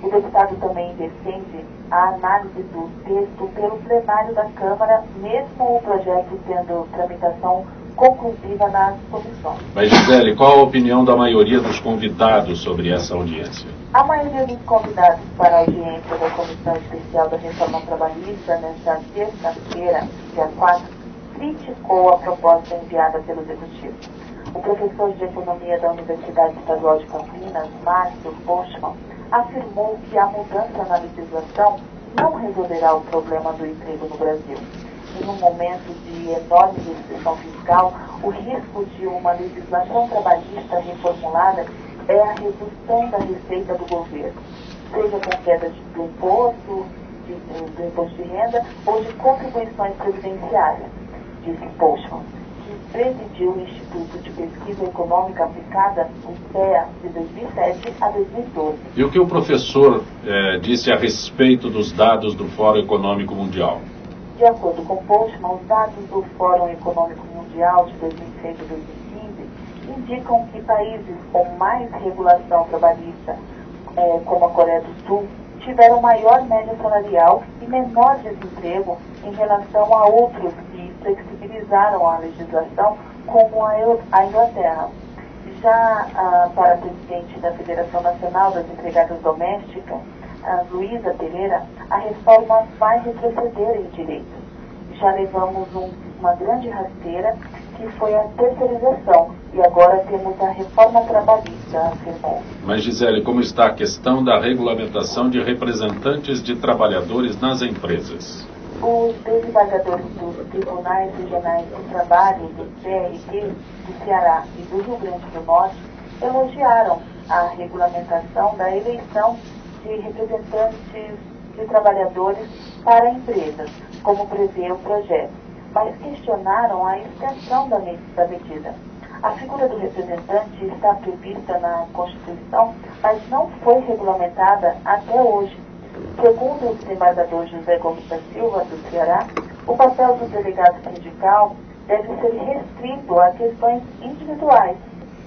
S4: O deputado também defende a análise do texto pelo plenário da Câmara, mesmo o projeto tendo tramitação conclusiva nas comissões.
S1: Mas, Gisele, qual a opinião da maioria dos convidados sobre essa audiência?
S4: A maioria dos convidados para a audiência da Comissão Especial da Reforma Trabalhista, nesta terça-feira, dia 4, criticou a proposta enviada pelo Executivo. O professor de Economia da Universidade Estadual de Campinas, Márcio Boschman, afirmou que a mudança na legislação não resolverá o problema do emprego no Brasil. Em um momento de enorme restrição fiscal, o risco de uma legislação trabalhista reformulada é a redução da receita do governo. seja com queda do imposto de renda ou de contribuições previdenciárias, disse Postman, que presidiu o Instituto de Pesquisa Econômica Aplicada, o IPEA, de 2007 a 2012.
S1: E o que o professor disse a respeito dos dados do Fórum Econômico Mundial?
S4: De acordo com Postman, os dados do Fórum Econômico Mundial de 2006 a 2015 indicam que países com mais regulação trabalhista, como a Coreia do Sul, tiveram maior média salarial e menor desemprego em relação a outros que flexibilizaram a legislação, como a Inglaterra. Já para a presidente da Federação Nacional das Empregadas Domésticas, a Luísa Pereira, a reforma vai retroceder em direitos. Já levamos uma grande rasteira, que foi a terceirização, e agora temos a reforma trabalhista, afirmou.
S1: Mas, Gisele, como está a questão da regulamentação de representantes de trabalhadores nas empresas?
S4: Os desembargadores dos Tribunais Regionais do Trabalho, do TRT, do Ceará e do Rio Grande do Norte, elogiaram a regulamentação da eleição de representantes de trabalhadores para empresas, como prevê o projeto, mas questionaram a extensão da medida. A figura do representante está prevista na Constituição, mas não foi regulamentada até hoje. Segundo o desembargador José Gomes da Silva, do Ceará, o papel do delegado sindical deve ser restrito a questões individuais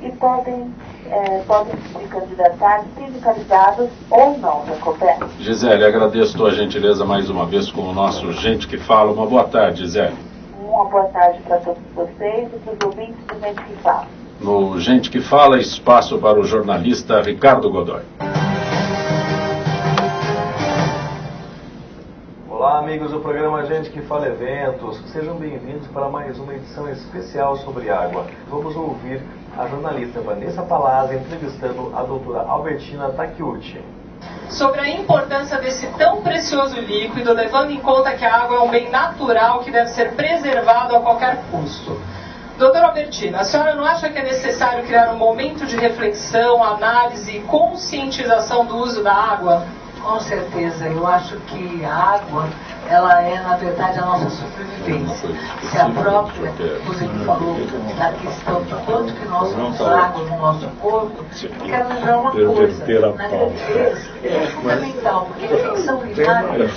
S4: e podem se candidatar sindicalizados ou não, Jacobé.
S1: Gisele, agradeço a tua gentileza mais uma vez com o nosso Gente que Fala. Uma boa tarde, Gisele.
S4: Uma boa tarde para todos vocês e para os ouvintes do Gente que Fala.
S1: No Gente que Fala, espaço para o jornalista Ricardo Godoy.
S5: Olá, amigos do programa Gente que Fala Eventos. Sejam bem-vindos para mais uma edição especial sobre água. Vamos ouvir a jornalista Vanessa Palazzi entrevistando a doutora Albertina Takeuchi.
S6: Sobre a importância desse tão precioso líquido, levando em conta que a água é um bem natural que deve ser preservado a qualquer custo. Doutora Albertina, a senhora não acha que é necessário criar um momento de reflexão, análise e conscientização do uso da água?
S7: Com certeza, eu acho que a água, ela é, na verdade, a nossa sobrevivência. Se a própria, você falou da questão de quanto que nós usamos água no nosso corpo, eu quero lembrar uma coisa, na gravidez é fundamental, porque a infecção urinária,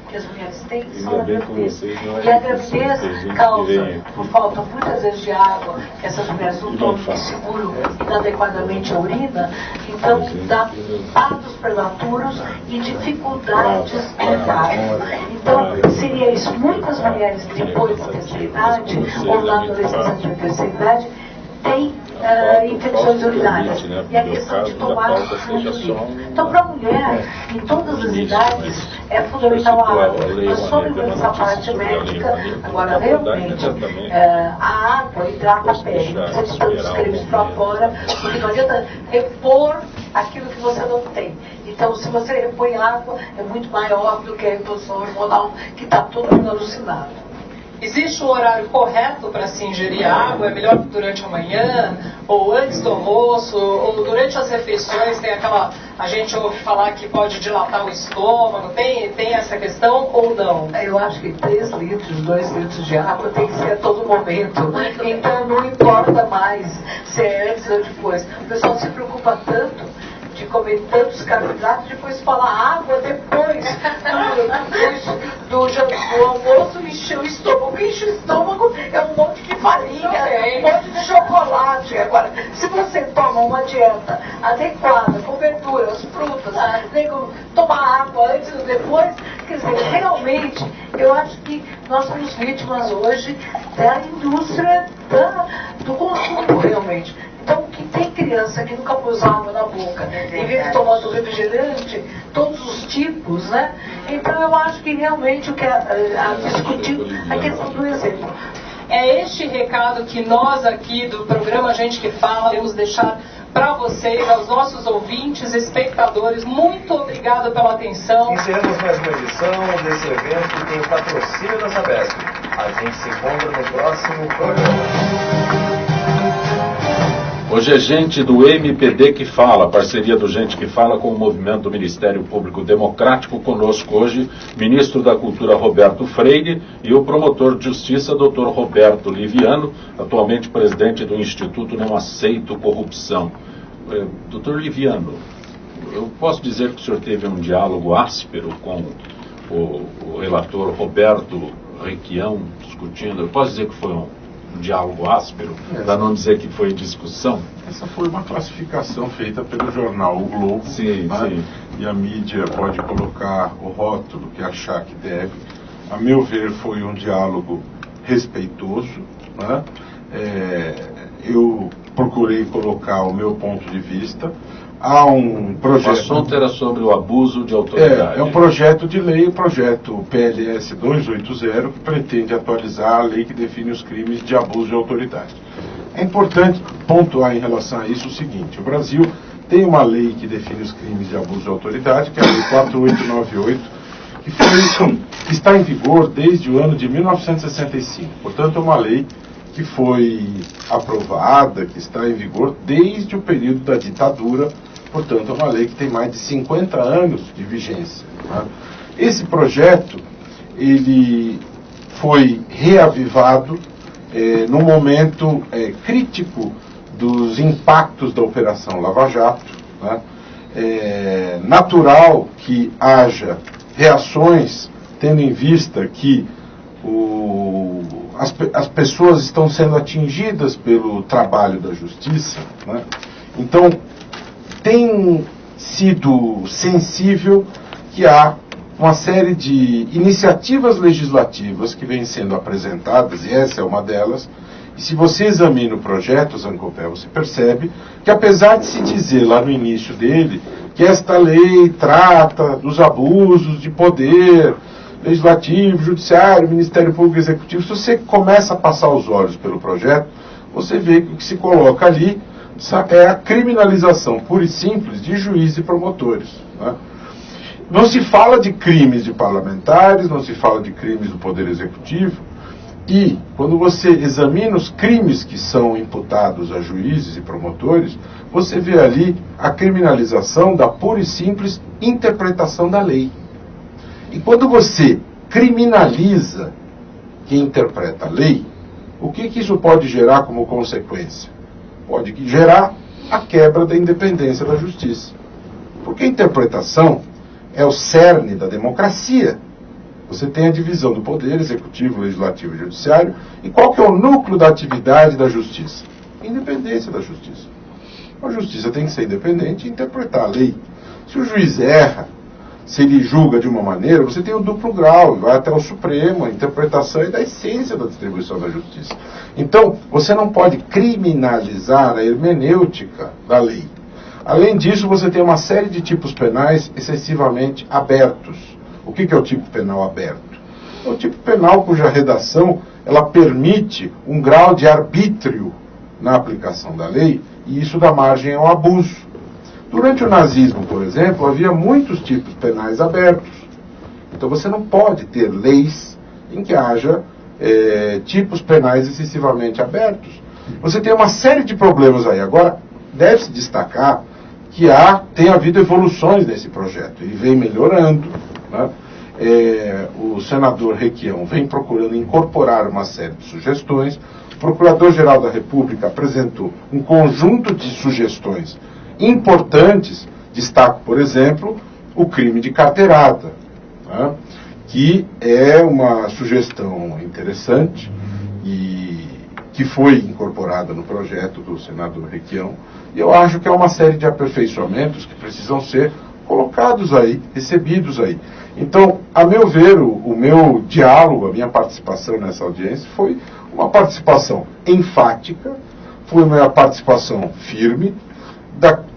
S7: que as mulheres têm são na gravidez. E a gravidez causa, por falta muitas vezes de água, que essas mulheres não tomam e seguram inadequadamente a urina, então dá partos prematuros e dificuldades mentais. Então, seria isso. Muitas mulheres, depois da terceira idade, ou na adolescência de terceira idade, têm infecções urinárias. E a questão de tomar muito líquido. Então, para a mulher, em todas as idades, é fundamental a água. Mas sobre essa parte médica, agora realmente, a água hidrata a pele. Não precisa de tantos cremes para fora, porque não adianta repor aquilo que você não tem. Então, se você repõe água, é muito maior do que a reposição hormonal, que está todo mundo alucinado.
S6: Existe um horário correto para se ingerir água? É melhor durante a manhã, ou antes do almoço, ou durante as refeições? Tem aquela... A gente ouve falar que pode dilatar o estômago. Tem essa questão ou não?
S7: Eu acho que 3 litros, 2 litros de água tem que ser a todo momento. Então não importa mais se é antes ou depois. O pessoal se preocupa tanto de comer tantos carboidratos, depois falar água depois do almoço, encher o estômago. Enche o estômago é um monte de farinha, um monte de chocolate. Agora, se você toma uma dieta adequada, com verduras, frutas, tomar água antes ou depois, quer dizer, realmente, eu acho que nós somos vítimas hoje da indústria do consumo, realmente. Então, que tem criança que nunca pôs água na boca e vive tomando refrigerante, todos os tipos, né? Então, eu acho que realmente o que discutir a questão do exemplo.
S6: É este recado que nós aqui do programa Gente que Fala vamos deixar para vocês, aos nossos ouvintes, espectadores. Muito obrigada pela atenção.
S5: Encerramos mais uma edição desse evento que tem o patrocínio da Sabesp. A gente se encontra no próximo programa.
S1: Hoje é Gente do MPD que Fala, parceria do Gente que Fala com o movimento do Ministério Público Democrático. Conosco hoje, ministro da Cultura Roberto Freire e o promotor de justiça, Dr. Roberto Liviano, atualmente presidente do Instituto Não Aceito Corrupção. Dr. Liviano, eu posso dizer que o senhor teve um diálogo áspero com o relator Roberto Requião discutindo. Eu posso dizer que foi um diálogo áspero, para não dizer que foi discussão?
S2: Essa foi uma classificação feita pelo jornal O Globo.
S1: Sim,
S2: né?
S1: sim.
S2: E a mídia pode colocar o rótulo que achar que deve. A meu ver, foi um diálogo respeitoso. Né? Eu procurei colocar o meu ponto de vista. Há um projeto...
S1: O assunto era sobre o abuso de autoridade.
S2: É um projeto de lei, o projeto PLS 280, que pretende atualizar a lei que define os crimes de abuso de autoridade. É importante pontuar em relação a isso o seguinte: o Brasil tem uma lei que define os crimes de abuso de autoridade, que é a Lei 4898, que está em vigor desde o ano de 1965. Portanto, é uma lei que foi aprovada, que está em vigor desde o período da ditadura. Portanto, é uma lei que tem mais de 50 anos de vigência. Né? Esse projeto, ele foi reavivado num momento crítico dos impactos da Operação Lava Jato. Né? É natural que haja reações, tendo em vista que as pessoas estão sendo atingidas pelo trabalho da justiça. Né? Então, tem sido sensível que há uma série de iniciativas legislativas que vêm sendo apresentadas, e essa é uma delas. E se você examina o projeto, Zancopé, você percebe que, apesar de se dizer lá no início dele que esta lei trata dos abusos de poder legislativo, judiciário, Ministério Público Executivo, se você começa a passar os olhos pelo projeto, você vê que o que se coloca ali é a criminalização pura e simples de juízes e promotores. Né? Não se fala de crimes de parlamentares, não se fala de crimes do Poder Executivo, e quando você examina os crimes que são imputados a juízes e promotores, você vê ali a criminalização da pura e simples interpretação da lei. E quando você criminaliza quem interpreta a lei, o que isso pode gerar como consequência? Pode gerar a quebra da independência da justiça. Porque a interpretação é o cerne da democracia. Você tem a divisão do poder executivo, legislativo e judiciário. E qual que é o núcleo da atividade da justiça? Independência da justiça. A justiça tem que ser independente e interpretar a lei. Se o juiz erra, se ele julga de uma maneira, você tem o duplo grau, vai até o Supremo, a interpretação é da essência da distribuição da justiça. Então, você não pode criminalizar a hermenêutica da lei. Além disso, você tem uma série de tipos penais excessivamente abertos. O que é o tipo penal aberto? É o tipo penal cuja redação ela permite um grau de arbítrio na aplicação da lei, e isso dá margem ao abuso. Durante o nazismo, por exemplo, havia muitos tipos penais abertos. Então você não pode ter leis em que haja tipos penais excessivamente abertos. Você tem uma série de problemas aí. Agora, deve-se destacar que tem havido evoluções nesse projeto. Ele vem melhorando. Né? O senador Requião vem procurando incorporar uma série de sugestões. O Procurador-Geral da República apresentou um conjunto de sugestões importantes. Destaco, por exemplo, o crime de carteirada, né? Que é uma sugestão interessante e que foi incorporada no projeto do senador Requião. E eu acho que é uma série de aperfeiçoamentos que precisam ser colocados aí, recebidos aí. Então, a meu ver, o meu diálogo, a minha participação nessa audiência foi uma participação enfática, foi uma participação firme,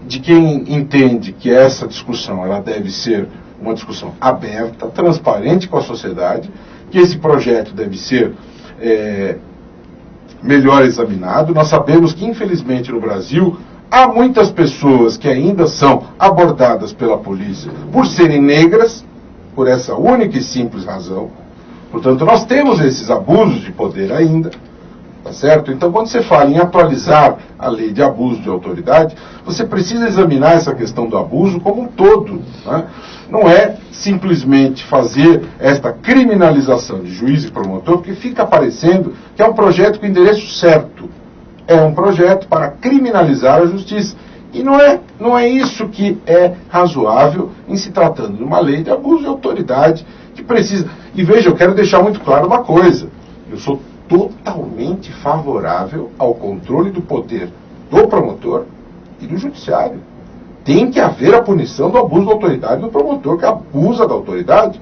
S2: de quem entende que essa discussão ela deve ser uma discussão aberta, transparente com a sociedade, que esse projeto deve ser melhor examinado. Nós sabemos que, infelizmente, no Brasil, há muitas pessoas que ainda são abordadas pela polícia por serem negras, por essa única e simples razão. Portanto, nós temos esses abusos de poder ainda. Tá certo? Então, quando você fala em atualizar a lei de abuso de autoridade, você precisa examinar essa questão do abuso como um todo. Né? Não é simplesmente fazer esta criminalização de juiz e promotor, porque fica parecendo que é um projeto com endereço certo. É um projeto para criminalizar a justiça. E não é isso que é razoável em se tratando de uma lei de abuso de autoridade que precisa... E veja, eu quero deixar muito claro uma coisa. Eu sou totalmente favorável ao controle do poder do promotor e do judiciário. Tem que haver a punição do abuso da autoridade do promotor que abusa da autoridade.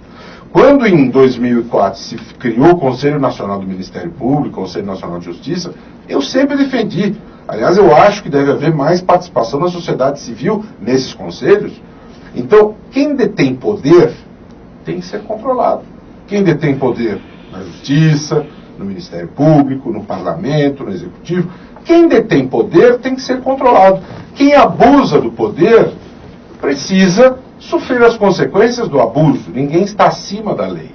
S2: Quando em 2004 se criou o Conselho Nacional do Ministério Público, o Conselho Nacional de Justiça, eu sempre defendi. Aliás, eu acho que deve haver mais participação da sociedade civil nesses conselhos. Então, quem detém poder tem que ser controlado. Quem detém poder na Justiça, no Ministério Público, no Parlamento, no Executivo, quem detém poder tem que ser controlado. Quem abusa do poder precisa sofrer as consequências do abuso. Ninguém está acima da lei.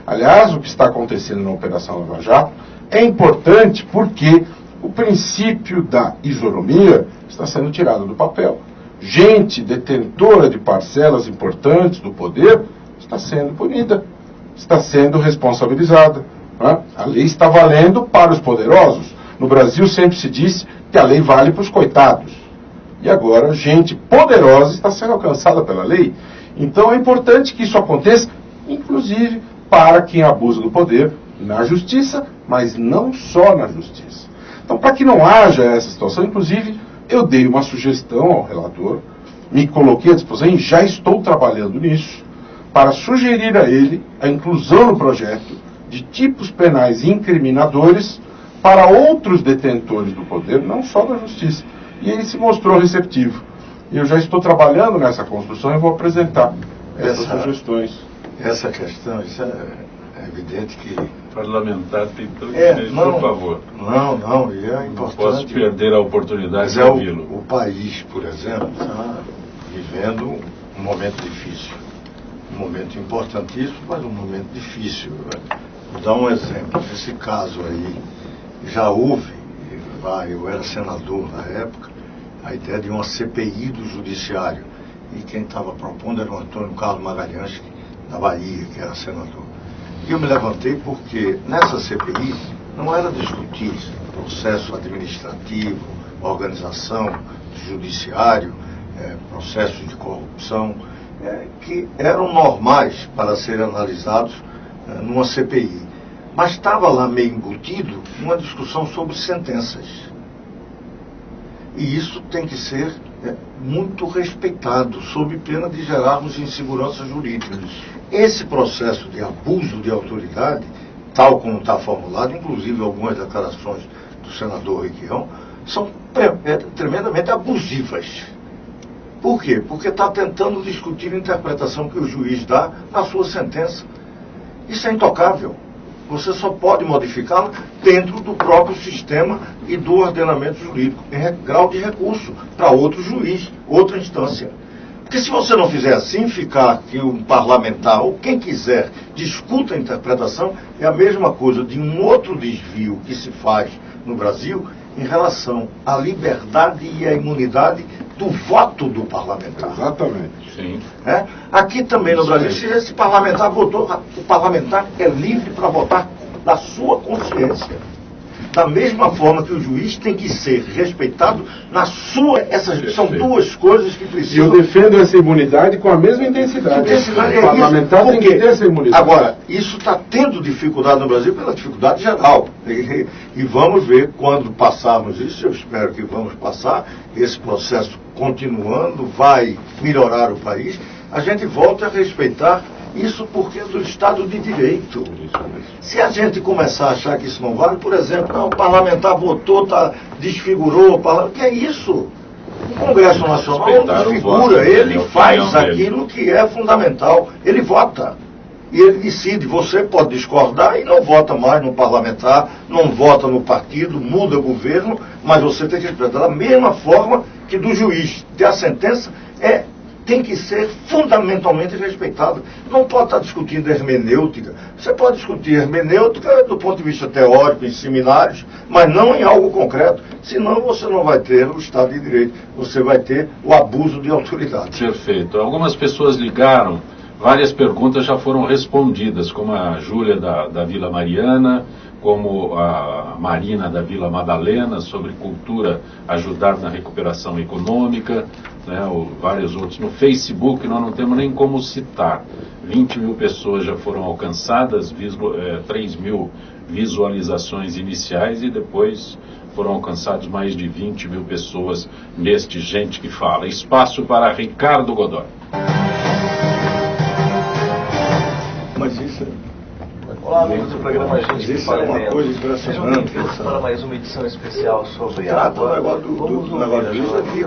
S2: Aliás, o que está acontecendo na Operação Lava Jato é importante porque o princípio da isonomia está sendo tirado do papel. Gente detentora de parcelas importantes do poder está sendo punida, está sendo responsabilizada. Né? A lei está valendo para os poderosos. No Brasil sempre se disse que a lei vale para os coitados. E agora, gente poderosa está sendo alcançada pela lei. Então é importante que isso aconteça, inclusive para quem abusa do poder na justiça, mas não só na justiça. Então, para que não haja essa situação, inclusive, eu dei uma sugestão ao relator, me coloquei à disposição e já estou trabalhando nisso, para sugerir a ele a inclusão no projeto de tipos penais incriminadores para outros detentores do poder, não só da justiça. E ele se mostrou receptivo. Eu já estou trabalhando nessa construção e vou apresentar essas sugestões.
S3: Essa questão, isso é evidente que...
S1: O parlamentar tem todo direito, por favor.
S3: Não, e é importante...
S1: Não posso perder a oportunidade de ouvi-lo.
S3: O país, por exemplo, está vivendo um momento difícil. Um momento importantíssimo, mas um momento difícil. Vou dar um exemplo. Nesse caso aí, já houve, eu era senador na época, a ideia de uma CPI do Judiciário. E quem estava propondo era o Antônio Carlos Magalhães, da Bahia, que era senador. E eu me levantei porque nessa CPI não era discutir processo administrativo, organização do judiciário, processos de corrupção, que eram normais para serem analisados numa CPI. Mas estava lá meio embutido uma discussão sobre sentenças. E isso tem que ser muito respeitado, sob pena de gerarmos insegurança jurídica. Esse processo de abuso de autoridade, tal como está formulado, inclusive algumas declarações do senador Requião, são tremendamente abusivas. Por quê? Porque está tentando discutir a interpretação que o juiz dá na sua sentença. Isso é intocável. Você só pode modificá-la dentro do próprio sistema e do ordenamento jurídico, em grau de recurso, para outro juiz, outra instância. Porque se você não fizer assim, ficar que um parlamentar, ou quem quiser, discuta a interpretação, é a mesma coisa de um outro desvio que se faz no Brasil em relação à liberdade e à imunidade do voto do parlamentar.
S2: Exatamente.
S1: Sim.
S3: Aqui também no Brasil, se esse parlamentar votou, o parlamentar é livre para votar da sua consciência. Da mesma forma que o juiz tem que ser respeitado na sua... Essas são duas coisas que precisam...
S2: E eu defendo essa imunidade com a mesma intensidade. O parlamentar tem que ter essa imunidade.
S3: Agora, isso está tendo dificuldade no Brasil pela dificuldade geral. E vamos ver quando passarmos isso, eu espero que vamos passar, esse processo continuando, vai melhorar o país, a gente volta a respeitar isso porque é do Estado de Direito. Se a gente começar a achar que isso não vale, por exemplo, o parlamentar votou, desfigurou, o que é isso? O Congresso Nacional não desfigura, ele faz aquilo que é fundamental, ele vota. E ele decide, você pode discordar e não vota mais no parlamentar, não vota no partido, muda o governo, mas você tem que respeitar da mesma forma que do juiz ter a sentença, é tem que ser fundamentalmente respeitado. Não pode estar discutindo hermenêutica. Você pode discutir hermenêutica do ponto de vista teórico em seminários, mas não em algo concreto. Senão você não vai ter o Estado de Direito, você vai ter o abuso de autoridade.
S1: Perfeito. Algumas pessoas ligaram, várias perguntas já foram respondidas, como a Júlia da Vila Mariana, como a Marina da Vila Madalena, sobre cultura, ajudar na recuperação econômica, né, ou vários outros. No Facebook nós não temos nem como citar. 20 mil pessoas já foram alcançadas, 3 mil visualizações iniciais e depois foram alcançados mais de 20 mil pessoas neste Gente que Fala. Espaço para Ricardo Godoy.
S3: Mas isso
S5: Olá, amigos do programa Gente que Fala
S3: é uma
S5: Eventos.
S3: coisa impressionante.
S5: Sejam bem-vindos para mais uma edição especial sobre
S3: Trata o
S5: água.
S3: negócio do negócio disso aqui,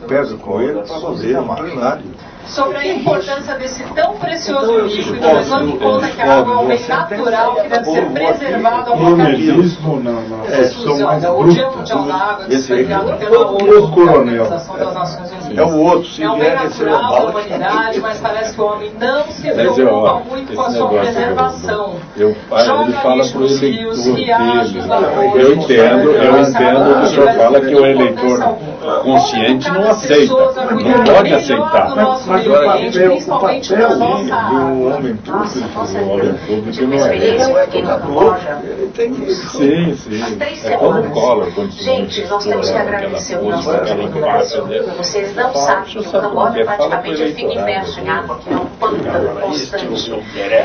S3: pega com ele para fazer um plenário.
S6: Sobre a importância desse tão precioso líquido, levando em conta que a água é um bem natural que deve ser preservado a qualquer custo. O Dia Mundial da Água, que foi criado pela ONU, a Organização das Nações Unidas.
S3: É o outro, se
S6: É um bem
S3: vier descer a
S6: natural da
S3: bala.
S6: humanidade, mas parece que o homem não se preocupa muito com a sua preservação.
S1: Ele fala para o
S6: nos
S1: eleitor
S6: rios,
S1: dele.
S6: riachos, lagos,
S1: Eu entendo que o senhor fala que o eleitor consciente não aceita, não pode aceitar.
S3: Mas o papel do homem público não é educador. Ele tem que...
S1: Sim. É como o Collor, quando
S7: Gente, nós temos que agradecer o nosso governo do Brasil. Vocês não sabem que o Camboja praticamente fica imerso em água, que é um pântano constante.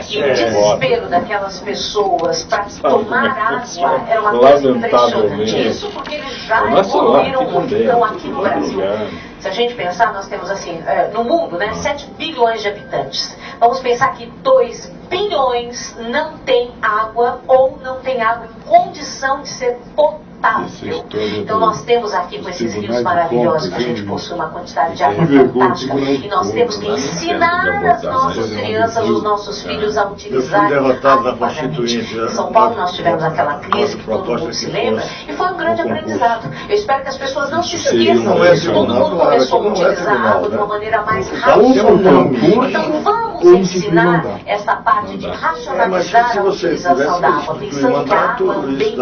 S7: E o desespero daquelas pessoas para tomar água era uma coisa impressionante. Isso porque eles já evoluíram muito. Então, aqui no Brasil, se a gente pensar, nós temos assim, no mundo, né, 7 bilhões de habitantes. Vamos pensar que 2 bilhões não tem água ou não tem água em condição de ser potável. Então nós temos aqui com esses rios maravilhosos, a gente possui uma quantidade de água fantástica e nós temos que ensinar as nossas crianças, os nossos filhos a utilizar adequadamente. Em São Paulo nós tivemos aquela crise que todo mundo se lembra e foi um grande aprendizado. Eu espero que as pessoas não se esqueçam disso. Todo mundo começou a utilizar a água de uma maneira mais rápida. Então vamos ensinar essa parte de racionalizar a utilização da água, pensando que a água é um bem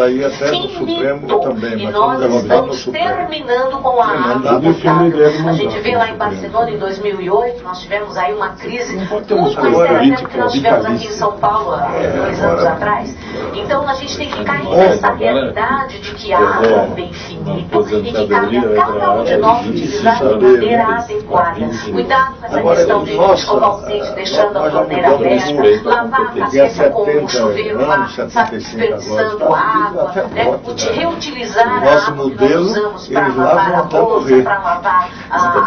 S7: finito. E nós estamos terminando com a água potável. A gente vê lá em Barcelona, em 2008, nós tivemos aí uma crise muito mais séria do que nós tivemos aqui em São Paulo há 2 anos atrás. Então a gente tem que cair nessa realidade de que a água é um bem finito e que cabe a cada um de nós utilizar de maneira adequada. Cuidado com essa questão de escovar o dente deixando a torneira aberta, lavar a casqueta com o chuveiro lá, desperdiçando água, utilizar a água que nós usamos para lavar a bolsa, para lavar a roupa.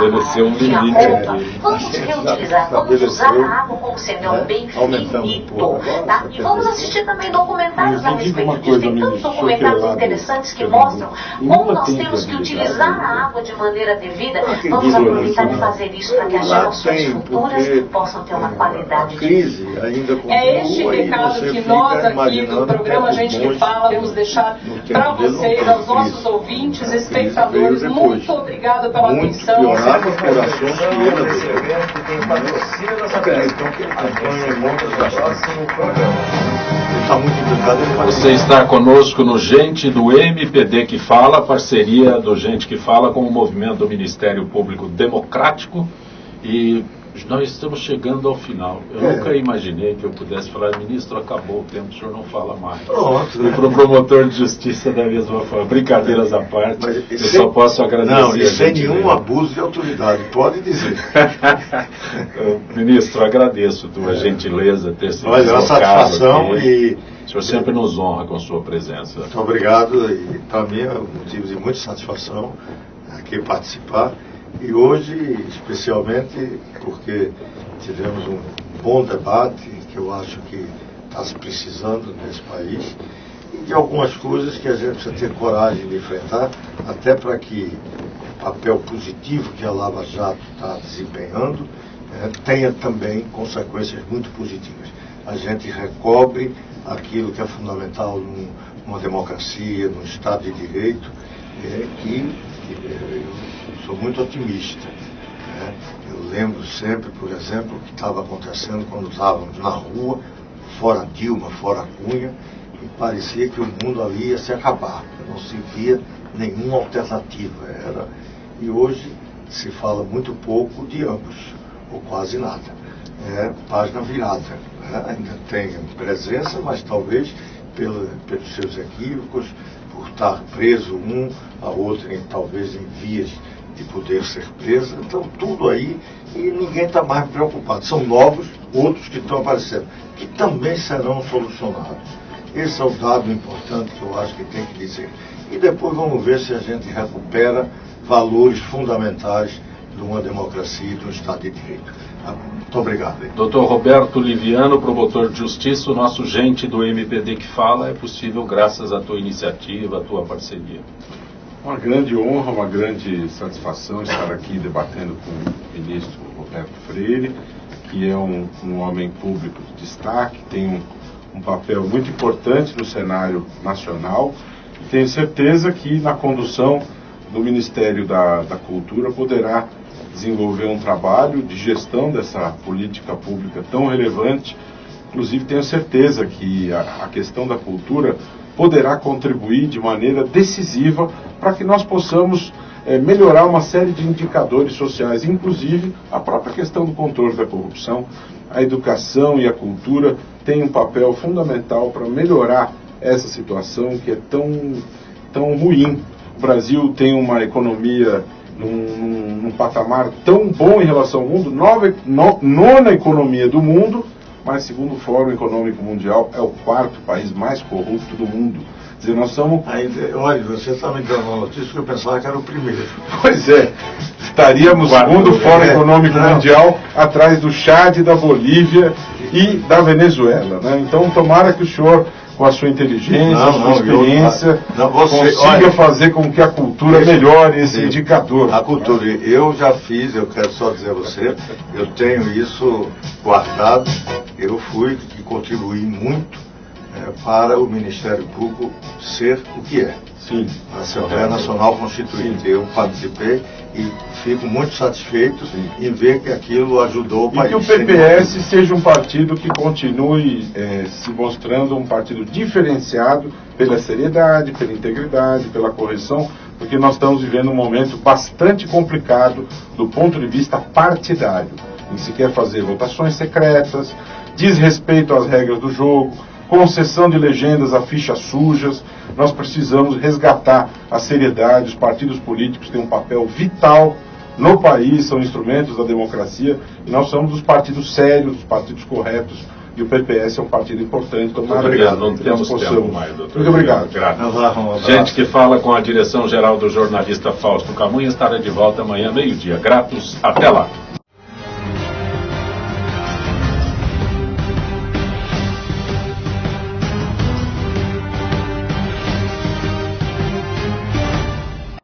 S7: Vamos reutilizar, vamos usar a água como sendo um bem finito. Tá? E vamos assistir também documentários a respeito disso. Tem tantos documentários interessantes que mostram como nós temos que utilizar a água de maneira devida. Vamos aproveitar e fazer isso para que as gerações futuras possam ter uma qualidade de vida.
S6: É este recado que nós aqui do programa Gente que Fala vamos deixar para vocês, aos nossos ouvintes, espectadores. Muito obrigado pela atenção.
S1: Você está conosco no Gente do MPD que Fala, parceria do Gente que Fala com o movimento do Ministério Público Democrático, e nós estamos chegando ao final. Eu nunca imaginei que eu pudesse falar, ministro, acabou o tempo, o senhor não fala mais. E para o promotor de justiça da mesma forma. Brincadeiras à parte, eu só posso agradecer.
S3: Não, e sem nenhum abuso de autoridade, pode dizer.
S1: Ministro, agradeço a tua gentileza ter sido
S3: uma satisfação
S1: aqui. O senhor sempre nos honra com sua presença.
S3: Muito obrigado, e para mim é um motivo de muita satisfação aqui participar. E hoje, especialmente, porque tivemos um bom debate, que eu acho que está se precisando nesse país, e de algumas coisas que a gente precisa ter coragem de enfrentar, até para que o papel positivo que a Lava Jato está desempenhando tenha também consequências muito positivas. A gente recobre aquilo que é fundamental numa democracia, num Estado de Direito, que eu sou muito otimista. né? Eu lembro sempre, por exemplo, o que estava acontecendo quando estávamos na rua, fora Dilma, fora Cunha, e parecia que o mundo ali ia se acabar, não se via nenhuma alternativa. E hoje se fala muito pouco de ambos, ou quase nada. É página virada, né? Ainda tem presença, mas talvez pelos seus equívocos, por estar preso um, a outro talvez em vias de poder ser presa. Então tudo aí, e ninguém está mais preocupado. São novos, outros que estão aparecendo, que também serão solucionados. Esse é o dado importante que eu acho que tem que dizer. E depois vamos ver se a gente recupera valores fundamentais de uma democracia e de um Estado de Direito. Muito obrigado.
S1: Doutor Roberto Liviano, promotor de justiça, o nosso gente do MPD que fala, é possível graças à tua iniciativa, à tua parceria.
S2: Uma grande honra, uma grande satisfação estar aqui debatendo com o ministro Roberto Freire, que é um homem público de destaque, tem um papel muito importante no cenário nacional, e tenho certeza que na condução do Ministério da Cultura poderá desenvolver um trabalho de gestão dessa política pública tão relevante. Inclusive tenho certeza que a questão da cultura poderá contribuir de maneira decisiva para que nós possamos melhorar uma série de indicadores sociais, inclusive a própria questão do controle da corrupção. A educação e a cultura têm um papel fundamental para melhorar essa situação que é tão ruim. O Brasil tem uma economia num patamar tão bom em relação ao mundo, nona economia do mundo, mas segundo o Fórum Econômico Mundial é o quarto país mais corrupto do mundo. Quer dizer, nós somos...
S3: Olha, você está me dando uma notícia que eu pensava que era o primeiro.
S2: Pois é, estaríamos, segundo o Fórum Econômico Mundial, atrás do Chad, da Bolívia e da Venezuela, né? Então tomara que o senhor, com a sua inteligência, sua experiência, consiga fazer com que a cultura melhore esse indicador.
S3: A cultura, eu já fiz, eu quero só dizer a você, eu tenho isso guardado, eu fui e contribuí muito para o Ministério Público ser o que é.
S2: Sim.
S3: A Assembleia Nacional Constituinte. Eu participei e fico muito satisfeito em ver que aquilo ajudou o país.
S2: E que o PPS seja um partido que continue se mostrando um partido diferenciado pela seriedade, pela integridade, pela correção, porque nós estamos vivendo um momento bastante complicado do ponto de vista partidário, em que se quer fazer votações secretas, desrespeito às regras do jogo, concessão de legendas a fichas sujas. Nós precisamos resgatar a seriedade. Os partidos políticos têm um papel vital no país, são instrumentos da democracia, e nós somos os partidos sérios, os partidos corretos, e o PPS é um partido importante.
S1: Muito obrigado, não temos tempo mais, doutor.
S2: Muito obrigado.
S1: Gente que fala com a direção-geral do jornalista Fausto Camunha estará de volta amanhã, meio-dia. Gratos, até lá.